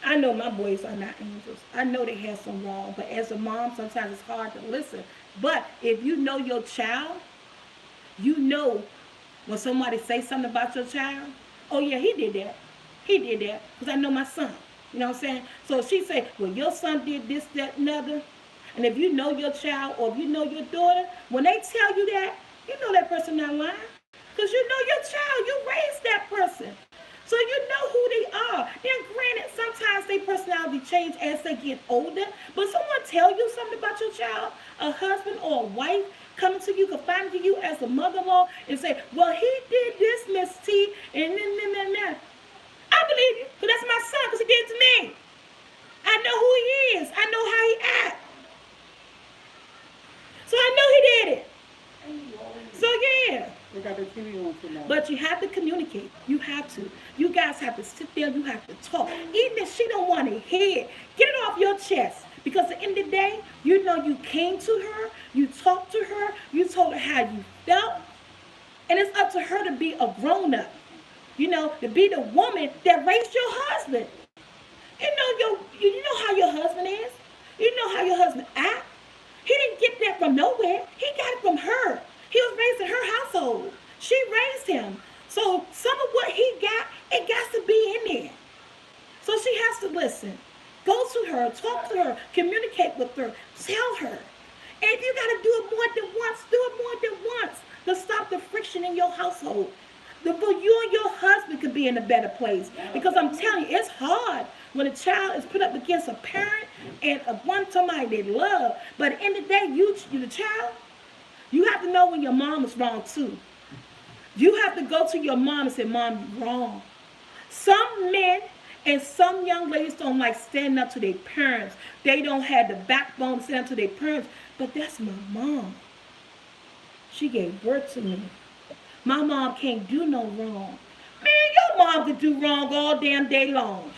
[SPEAKER 2] I know my boys are not angels. I know they have some wrong, but as a mom, sometimes it's hard to listen. But if you know your child, you know when somebody says something about your child, oh yeah, he did that. He did that because I know my son. You know what I'm saying? So she say, well, your son did this, that, and other. And if you know your child or if you know your daughter, when they tell you that, you know that person not lying. Because you know your child, you raised that person. So you know who they are. Then granted, sometimes their personality change as they get older. But someone tell you something about your child, a husband or a wife, coming to you, confiding to you as a mother-in-law and say, well, he did this, Miss T, and then. I believe you, because that's my son, because he did it to me. I know who he is. I know how he acts. So I know he did it. So yeah.
[SPEAKER 1] They got the TV on too long.
[SPEAKER 2] But you have to communicate. You have to. You guys have to sit there. You have to talk. Even if she don't want to hear it, get it off your chest. Because at the end of the day, you know you came to her, you talked to her, you told her how you felt. And it's up to her to be a grown-up. To be the woman that raised your husband. You know how your husband is. You know how your husband acts. He didn't get that from nowhere. He got it from her. He was raised in her household. She raised him. So some of what he got, it got to be in there. So she has to listen. Go to her, talk to her, communicate with her, tell her. And if you got to do it more than once, do it more than once to stop the friction in your household. For you and your husband could be in a better place. Because I'm telling you, it's hard when a child is put up against a parent and somebody they love. But at the end of the day, you the child, you have to know when your mom is wrong too. You have to go to your mom and say, Mom, you're wrong. Some men and some young ladies don't like standing up to their parents. They don't have the backbone to stand up to their parents. But that's my mom. She gave birth to me. My mom can't do no wrong. Man, your mom could do wrong all damn day long.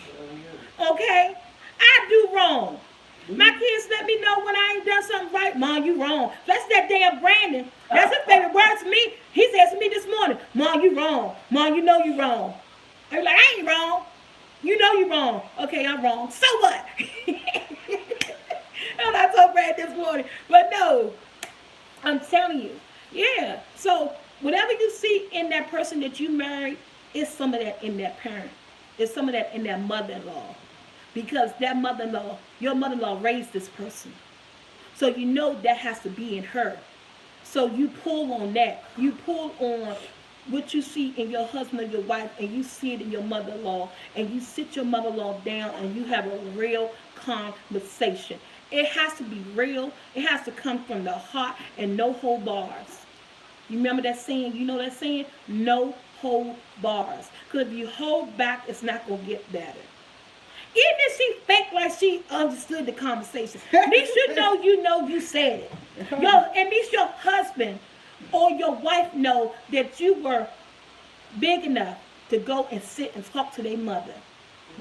[SPEAKER 2] Okay? I do wrong. My kids let me know when I ain't done something right. Mom, you wrong. That's that damn Brandon. That's his favorite word to me. He said to me this morning, Mom, you wrong. Mom, you know you wrong. I was like, I ain't wrong. You know you wrong. Okay, I'm wrong. So what? And I told Brad this morning. But no, I'm telling you. Yeah. So whatever you see in that person that you married, it's some of that in that parent. It's some of that in that mother-in-law. Because that mother-in-law, your mother-in-law raised this person. So you know that has to be in her. So you pull on that. You pull on what you see in your husband or your wife, and you see it in your mother-in-law, and you sit your mother-in-law down and you have a real conversation. It has to be real. It has to come from the heart and no hold bars. You remember that saying? You know that saying? No hold bars. Because if you hold back, it's not going to get better. Even if she faked like she understood the conversation, at least you know you said it. At least your husband or your wife know that you were big enough to go and sit and talk to their mother.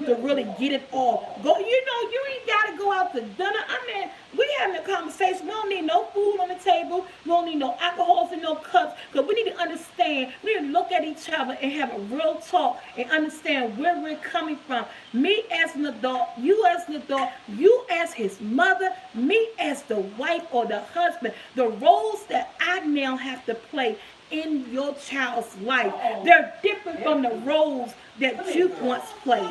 [SPEAKER 2] To really get it all. You ain't got to go out to dinner. I mean, we having a conversation. We don't need no food on the table. We don't need no alcohols and no cups. Because we need to understand. We need to look at each other and have a real talk and understand where we're coming from. Me as an adult, you as an adult, you as his mother, me as the wife or the husband. The roles that I now have to play in your child's life. They're different from the roles that you once played.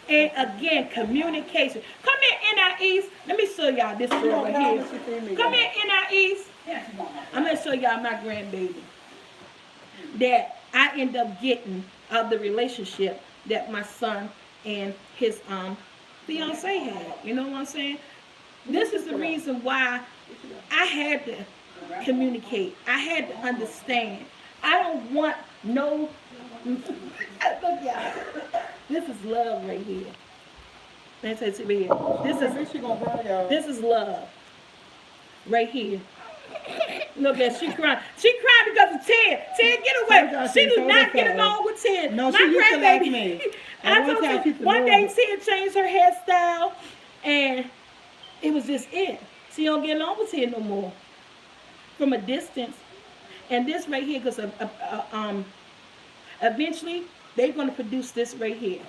[SPEAKER 2] And again, communication. Come here, NIEs. Let me show y'all this girl right here. Come here, NIEs. I'm going to show y'all my grandbaby that I end up getting out of the relationship that my son and his fiance had. You know what I'm saying? This is the reason why I had to communicate. I had to understand. I don't want no. Look, y'all. This is love right here. Let me tell you right here. This is love right here. Look at she crying. She cried because of Ted. Ted, get away. She do not get along with Ted.
[SPEAKER 1] No,
[SPEAKER 2] My
[SPEAKER 1] she used to like
[SPEAKER 2] grandbaby.
[SPEAKER 1] me.
[SPEAKER 2] I told you one day Ted changed her hairstyle, and it was just it. She don't get along with Ted no more. From a distance, and this right here, because eventually they're gonna produce this right here.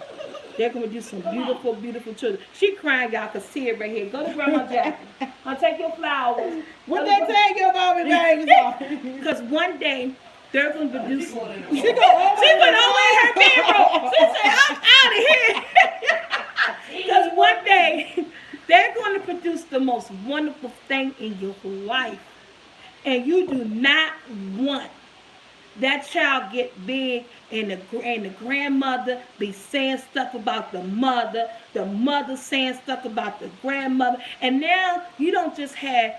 [SPEAKER 2] They're gonna produce some beautiful, beautiful children. She crying, y'all, cause Ted right here. Go to Grandma Jackie. I'll take your flowers.
[SPEAKER 1] What they tell you about me, baby?
[SPEAKER 2] Because one day they're gonna produce.
[SPEAKER 1] She went over
[SPEAKER 2] She went over in her bedroom. She said, "I'm out of here." Because one day they're going to produce the most wonderful thing in your life, and you do not want that child get big and the grandmother be saying stuff about the mother saying stuff about the grandmother, and now you don't just have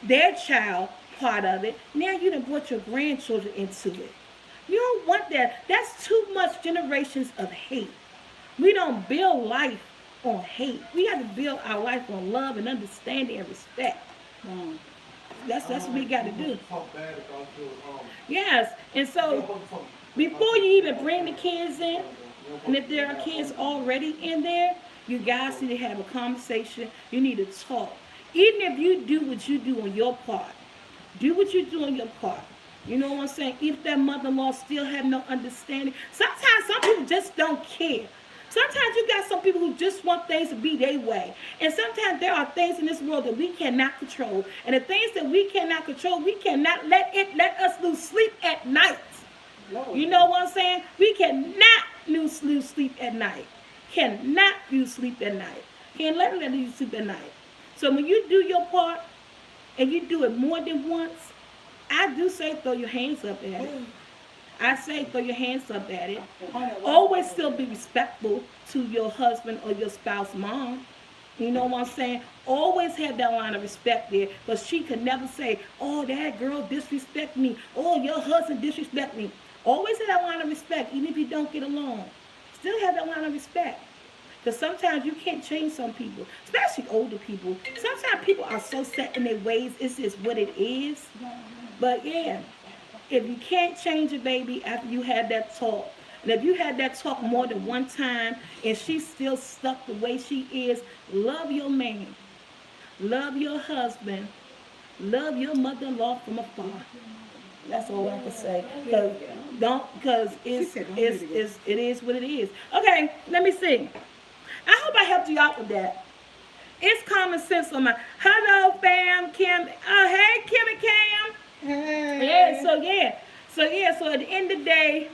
[SPEAKER 2] their child part of it. Now you done brought your grandchildren into it. You don't want that. That's too much generations of hate. We don't build life on hate. We have to build our life on love and understanding and respect. That's what we got to do. Yes, and so before you even bring the kids in, and if there are kids already in there, you guys need to have a conversation. You need to talk. Even if you do what you do on your part, do what you do on your part. You know what I'm saying? If that mother-in-law still have no understanding, sometimes some people just don't care. Sometimes you got some people who just want things to be their way. And sometimes there are things in this world that we cannot control. And the things that we cannot control, we cannot let us lose sleep at night. You know what I'm saying? We cannot lose sleep at night. Cannot lose sleep at night. Can't let it lose sleep at night. So when you do your part, and you do it more than once, I do say throw your hands up at it. I say throw your hands up at it. Always still be respectful to your husband or your spouse mom. You know what I'm saying? Always have that line of respect there. But she could never say, oh, that girl disrespect me. Oh, your husband disrespect me. Always have that line of respect, even if you don't get along. Still have that line of respect. Because sometimes you can't change some people, especially older people. Sometimes people are so set in their ways, it's just what it is. But yeah, if you can't change it, baby, after you had that talk, and if you had that talk more than one time, and she's still stuck the way she is, love your man, love your husband, love your mother-in-law from afar. That's all I can say. Because it is what it is. Okay, let me see. I hope I helped you out with that. It's common sense on my. Hello, fam, Kim. Hey, Kim and Cam.
[SPEAKER 1] Hey.
[SPEAKER 2] Yeah. So at the end of the day,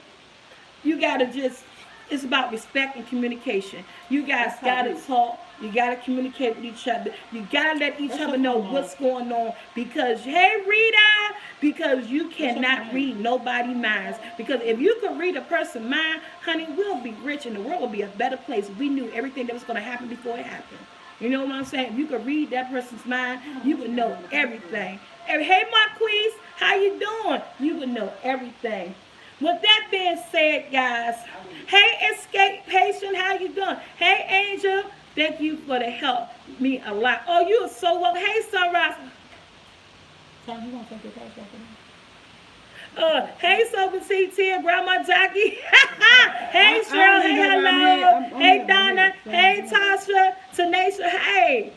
[SPEAKER 2] you gotta just. It's about respect and communication. You guys gotta talk. You gotta communicate with each other. You gotta let each other know what's going on. Because hey, Rita, because you cannot read nobody's minds. Because if you could read a person's mind, honey, we'll be rich and the world will be a better place if we knew everything that was going to happen before it happened. You know what I'm saying? If you could read that person's mind, you would know everything. Hey, Marquise, how you doing? You would know everything. With that being said, guys, hey, Escape Patient, how you doing? Hey, Angel, thank you for the help me a lot. Oh, you are so well. Hey, Sunrise. Hey, SoulfulT and Grandma Jackie. Hey, Cheryl. Hey, hello. Hey, Donna. Hey, Tasha. Tanisha. Hey.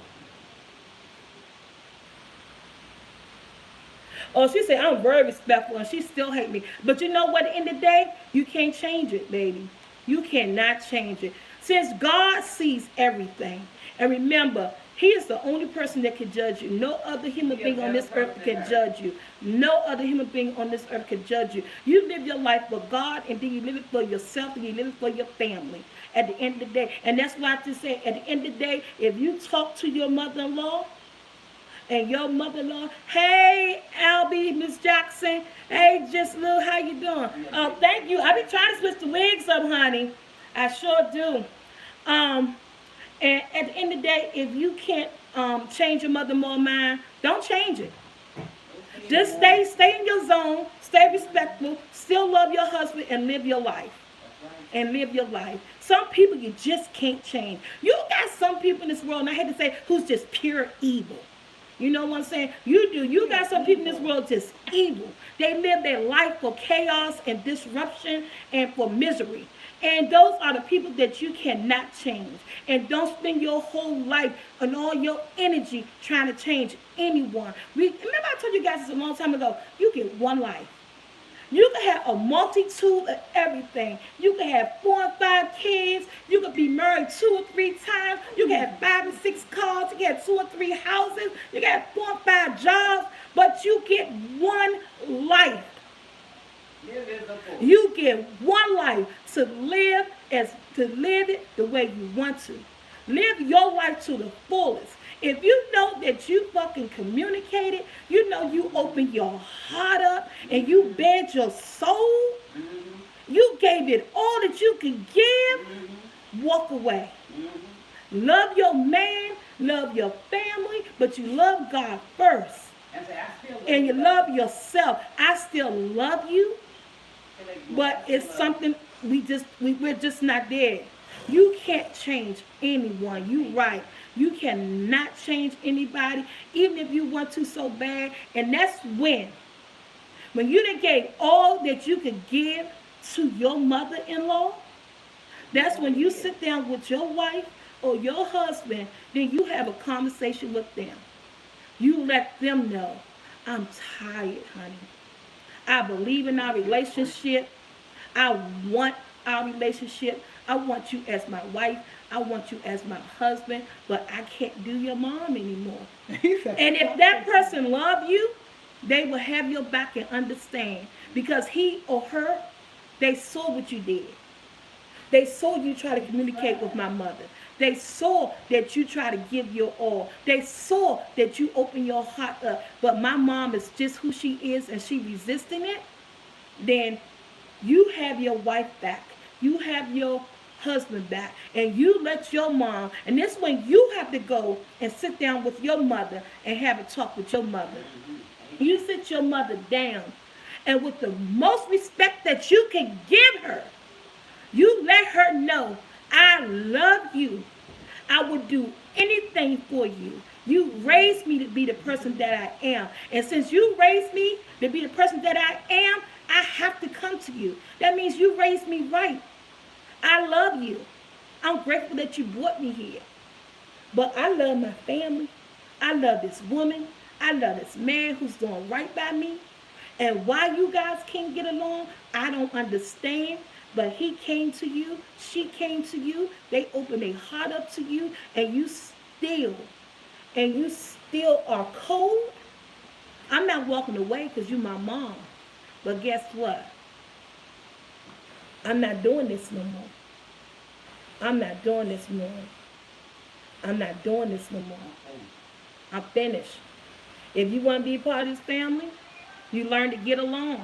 [SPEAKER 2] Oh, she said, I'm very respectful, and she still hate me. But you know what? At the end of the day, you can't change it, baby. You cannot change it. Since God sees everything, and remember, He is the only person that can judge you. No other human being on this earth can judge you. No other human being on this earth can judge you. You live your life for God, and then you live it for yourself, and you live it for your family at the end of the day. And that's why I just say, at the end of the day, if you talk to your mother-in-law, and your mother-in-law, hey, Albie, Miss Jackson, hey, just Lil, how you doing? Oh, thank you. I be trying to switch the wigs up, honey. I sure do. And at the end of the day, if you can't change your mother more mind, don't change it. Just stay in your zone, stay respectful, still love your husband, and live your life. And live your life. Some people you just can't change. You got some people in this world, and I hate to say, who's just pure evil. You know what I'm saying? You do. You got some people in this world just evil. They live their life for chaos and disruption and for misery. And those are the people that you cannot change. And don't spend your whole life and all your energy trying to change anyone. Remember I told you guys this a long time ago, you get one life. You can have a multitude of everything. You can have 4 and 5 kids. You can be married 2 or 3 times. You can have 5 and 6 cars. You can have 2 or 3 houses. You can have 4 and 5 jobs. But you get one life. You get one life to live it the way you want to. Live your life to the fullest. If you know that you fucking communicated, you know you opened your heart up and you bared your soul, you gave it all that you could give, walk away. Love your man, love your family, but you love God first. And you love yourself. I still love you, but it's something we're just not there. You can't change anyone. You right. You cannot change anybody, even if you want to so bad. And that's when you done gave all that you could give to your mother-in-law, that's when you sit down with your wife or your husband, then you have a conversation with them. You let them know, I'm tired, honey. I believe in our relationship. I want our relationship. I want you as my wife. I want you as my husband, but I can't do your mom anymore. And if that person loves you, they will have your back and understand. Because he or her, they saw what you did. They saw you try to communicate with my mother. They saw that you try to give your all. They saw that you open your heart up. But my mom is just who she is and she resisting it. Then you have your wife back. You have your husband back, and you let your mom, and this when you have to go and sit down with your mother and have a talk with your mother. You sit your mother down, and with the most respect that you can give her, you let her know, I love you. I would do anything for you. You raised me to be the person that I am, and since you raised me to be the person that I am, I have to come to you. That means you raised me right. I love you. I'm grateful that you brought me here. But I love my family. I love this woman. I love this man who's doing right by me. And why you guys can't get along, I don't understand. But he came to you. She came to you. They opened their heart up to you. And you still are cold. I'm not walking away because you're my mom. But guess what? I'm not doing this no more. I'm not doing this no more. I'm not doing this no more. I'm finished. If you want to be part of this family, you learn to get along.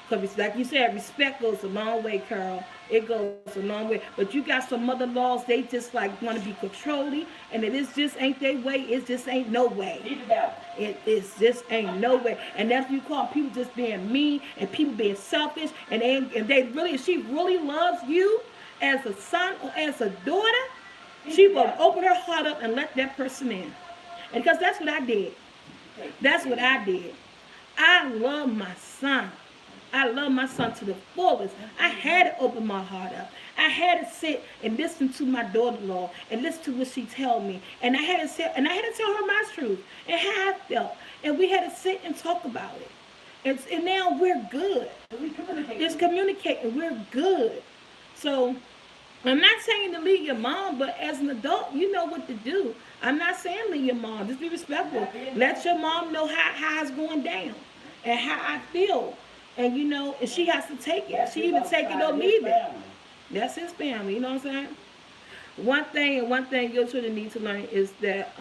[SPEAKER 2] Because like you said, respect goes a long way, Carl. It goes a long way. But you got some mother-in-laws, they just like want to be controlling. And it just ain't their way. It just ain't no way. It just ain't no way. And that's what you call people just being mean and people being selfish. And they really, if she really loves you as a son or as a daughter, she will open her heart up and let that person in. And because that's what I did. That's what I did. I love my son. I love my son to the fullest. I had to open my heart up. I had to sit and listen to my daughter-in-law and listen to what she tell me. And I had to tell her my truth and how I felt. And we had to sit and talk about it. And now we're good. It's communicating. We're good. So I'm not saying to leave your mom, but as an adult, you know what to do. I'm not saying leave your mom. Just be respectful. Let your mom know how it's going down and how I feel. And you know, and she has to take it. She even take it or leave it. That's his family, you know what I'm saying? One thing your children need to learn is that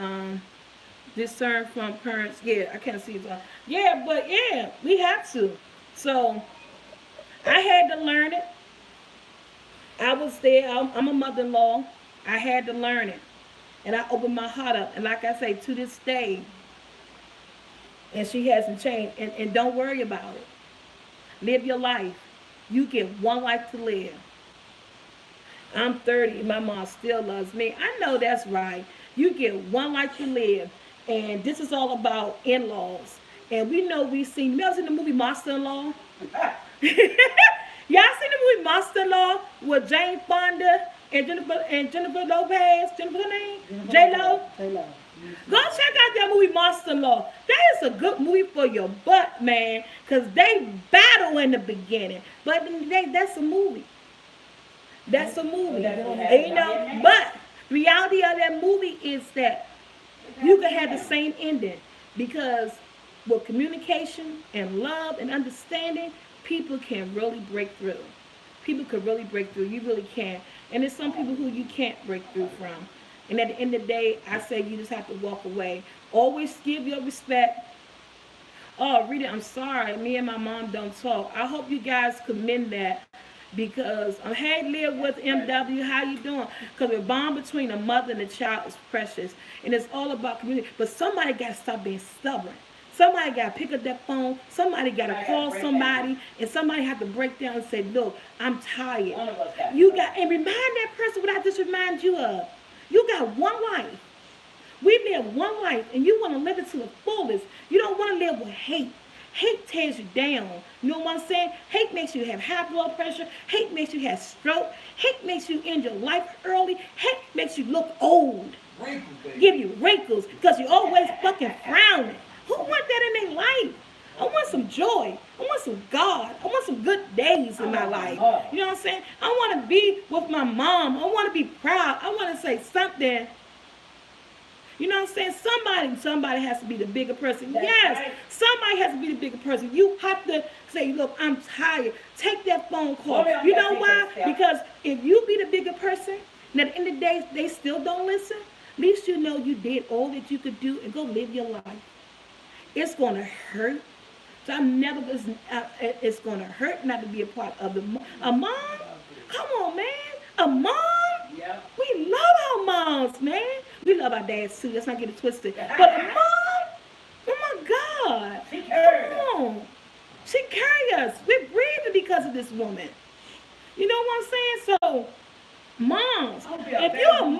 [SPEAKER 2] discern from parents. Yeah, I can't see it. Yeah, but yeah, we have to. So I had to learn it. I was there. I'm a mother-in-law. I had to learn it. And I opened my heart up. And like I say, to this day, and she hasn't changed. And don't worry about it. Live your life. You get one life to live. I'm 30 and my mom still loves me. I know that's right. You get one life to live. And this is all about in-laws. And we know we've seen, you ever seen the movie Monster-in-Law? Y'all seen the movie Monster-in-Law with Jane Fonda and Jennifer Lopez? Jennifer her name? J-Lo? Go check out that movie Monster-in-Law. That is a good movie for your butt, man. Because they battle in the beginning. But that's a movie. That's a movie. And, you know, but reality of that movie is that you can have the same ending. Because with communication and love and understanding, people can really break through. People can really break through. You really can. And there's some people who you can't break through from. And at the end of the day, I say you just have to walk away. Always give your respect. Oh, Rita, I'm sorry. Me and my mom don't talk. I hope you guys commend that. Because I had lived with MW. How you doing? Because the bond between a mother and a child is precious. And it's all about community. But somebody got to stop being stubborn. Somebody got to pick up that phone. Somebody got to call somebody. And somebody have to break down and say, look, I'm tired. You got, and remind that person what I just remind you of. You got one life. We live one life, and you want to live it to the fullest. You don't want to live with hate. Hate tears you down. You know what I'm saying? Hate makes you have high blood pressure. Hate makes you have stroke. Hate makes you end your life early. Hate makes you look old.
[SPEAKER 4] Wrinkles, baby.
[SPEAKER 2] Give you wrinkles because you're always fucking frowning. Who want that in their life? I want some joy. I want some God. I want some good days in my life. You know what I'm saying? I want to be with my mom. I want to be proud. I want to say something. You know what I'm saying? Somebody has to be the bigger person. Yes, somebody has to be the bigger person. You have to say, look, I'm tired. Take that phone call. You know why? Because if you be the bigger person, and at the end of the day, they still don't listen, at least you know you did all that you could do and go live your life. It's going to hurt. So it's going to hurt not to be a part of a mom. Come on, man. A mom?
[SPEAKER 3] Yeah.
[SPEAKER 2] We love our moms, man. We love our dads too. Let's not get it twisted. But a mom? Oh my God.
[SPEAKER 3] She carried us.
[SPEAKER 2] Come on. She carried us. We're breathing because of this woman. You know what I'm saying? So, moms, if you're a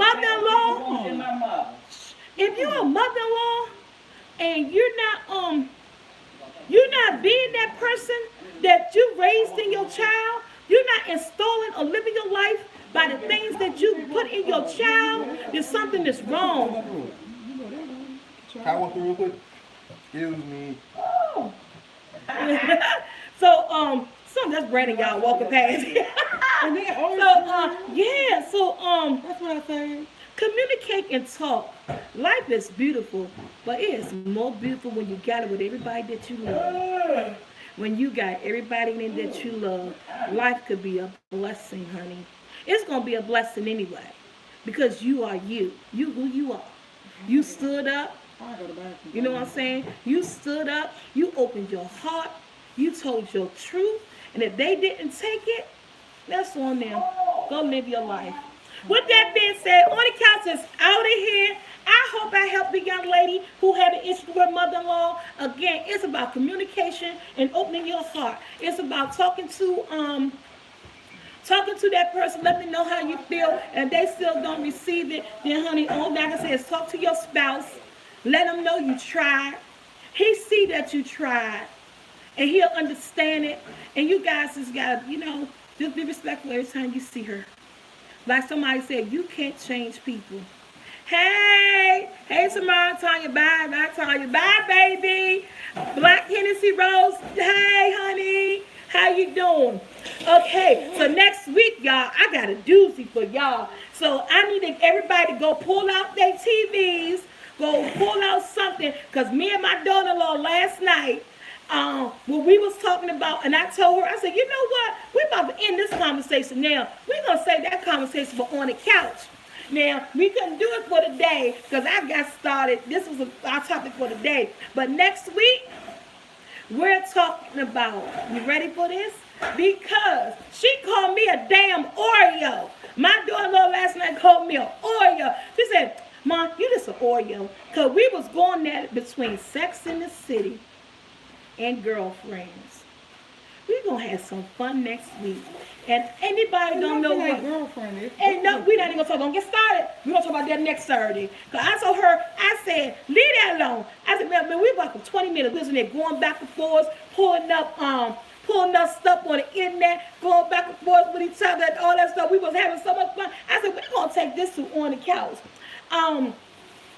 [SPEAKER 2] mother-in-law, and you're not being that person that you raised in your child, you're not installing or living your life by the things that you put in your child, there's something that's wrong.
[SPEAKER 4] Can I walk through real quick? Excuse me.
[SPEAKER 2] Oh. So that's Brandon, y'all walking past.
[SPEAKER 1] And they always
[SPEAKER 2] so
[SPEAKER 1] that's what I say.
[SPEAKER 2] communicate and talk. Life is beautiful, but it is more beautiful when you got it with everybody that you love. When you got everybody in it that you love, life could be a blessing, honey. It's going to be a blessing anyway, because you are you. You who you are. You stood up. You know what I'm saying? You stood up. You opened your heart. You told your truth. And if they didn't take it, that's on them. Go live your life. With that being said, On the Couch is out of here. I hope I helped the young lady who had an issue with her mother-in-law. Again, it's about communication and opening your heart. It's about talking to that person, let them know how you feel, and they still don't receive it. Then, honey, all that I can say is talk to your spouse. Let them know you tried. He see that you tried, and he'll understand it. And you guys just got to, just be respectful every time you see her. Like somebody said, you can't change people. Hey, Samara, Tanya, bye, Tanya, bye, baby. Black Hennessy Rose, hey, honey, how you doing? Okay, so next week, y'all, I got a doozy for y'all. So I need everybody to go pull out their TVs, go pull out something, because me and my daughter-in-law last night, when we was talking about, and I told her, I said, you know what? We're about to end this conversation now. We're going to save that conversation for On the Couch. Now, we couldn't do it for today because I got started. This was our topic for today. But next week, we're talking about, you ready for this? Because she called me a damn Oreo. My daughter-in-law last night called me an Oreo. She said, Mom, you just an Oreo. Because we was going at it between Sex in the City and Girlfriends. We're going to have some fun next week. And anybody don't know what...
[SPEAKER 1] girlfriend is.
[SPEAKER 2] And no, we're not even going to get started. We're going to talk about that next Saturday. Because I told her, I said, leave that alone. I said, man, we about for 20 minutes. Listen, they're going back and forth, pulling up stuff on the internet, going back and forth with each other and all that stuff. We was having so much fun. I said, we're going to take this to On the Couch.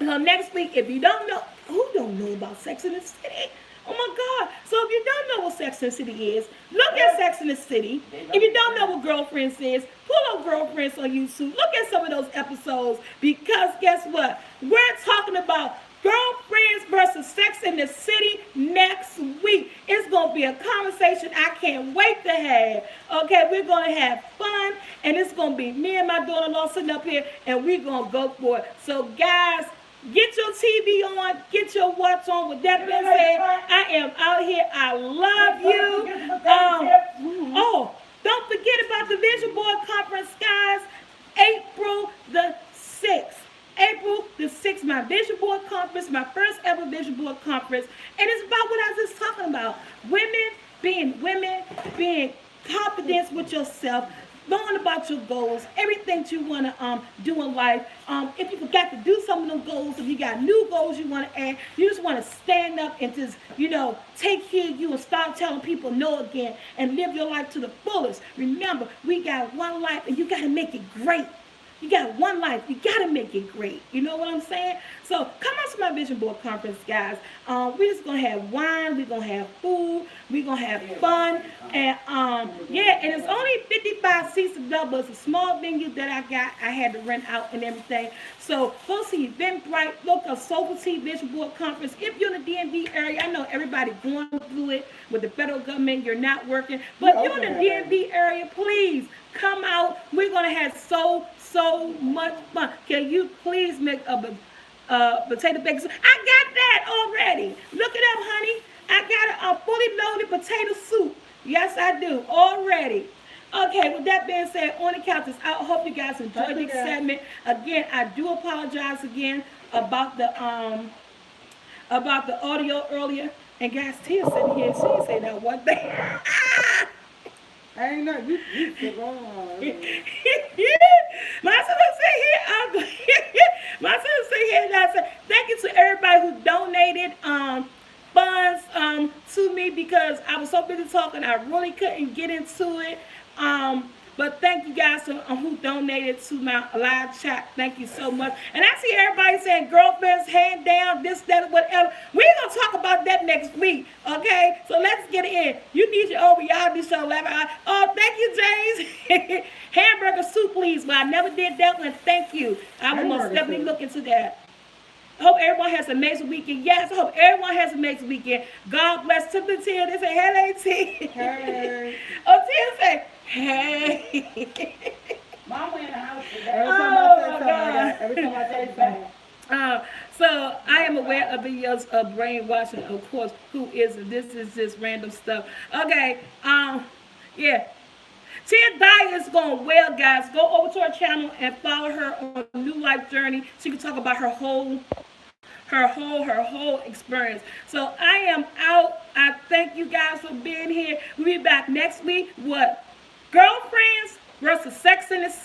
[SPEAKER 2] Next week, if you don't know, who don't know about Sex in the City? Oh my God. So if you don't know what Sex in the City is, look at Sex in the City. If you don't know what Girlfriends is, pull up Girlfriends on YouTube. Look at some of those episodes because guess what? We're talking about Girlfriends versus Sex in the City next week. It's going to be a conversation I can't wait to have. Okay, we're going to have fun and it's going to be me and my daughter-in-law sitting up here and we're going to go for it. So guys, get your TV on, get your watch on. With that being said, I am out here. I love you. Don't forget about the Vision Board Conference, guys. April the 6th. April the 6th, my Vision Board Conference, my first ever Vision Board Conference. And it's about what I was just talking about. Women, being confident with yourself, knowing about your goals, everything that you want to do in life. If you forgot to do some of them goals, if you got new goals you want to add, you just want to stand up and just, take care of you and start telling people no again and live your life to the fullest. Remember, we got one life and you got to make it great. You got one life. You got to make it great. You know what I'm saying? So come out to my Vision Board Conference, guys. We're just going to have wine. We're going to have food. We're going to have fun. And, and it's only 55 seats available. It's a small venue that I had to rent out and everything. So go see Eventbrite. Look up SoulfulT Vision Board Conference. If you're in the DMV area, I know everybody going through it with the federal government. You're not working. But if you're in the DMV area, please come out. We're going to have so much fun. Can you please make a potato bacon soup? I got that already. Look it up, honey. I got a fully loaded potato soup. Yes, I do already. Okay, with that being said, On the Couch is out. I hope you guys enjoyed this segment. Again, I do apologize again about the audio earlier. And guys, Tia sitting here, she didn't say that one thing.
[SPEAKER 1] I ain't know. You sit wrong.
[SPEAKER 2] My sister sit here and I said, thank you to everybody who donated funds to me because I was so busy talking, I really couldn't get into it. But thank you guys who donated to my live chat. Thank you so much. And I see everybody saying girlfriends, hand down, this, that, whatever. We're going to talk about that next week, okay? So let's get it in. You need your reality show. Oh, thank you, James. Hamburger soup, please. Well, I never did that one. Thank you. I will most definitely look into that. I hope everyone has an amazing weekend. Yes, I hope everyone has an amazing weekond. God bless Tiffany Tia. They say, hello, T.
[SPEAKER 1] Hey.
[SPEAKER 2] Oh, Tia say, hey.
[SPEAKER 3] Mama in the house today.
[SPEAKER 1] Every time I say something.
[SPEAKER 2] So I am aware of videos of brainwashing, of course. Who isn't? This is just random stuff. Okay. Yeah. Tia Dye is going well, guys. Go over to her channel and follow her on a new life journey. She can talk about her whole experience. So I am out. I thank you guys for being here. We'll be back next week. What? Girlfriends versus Sex in the City.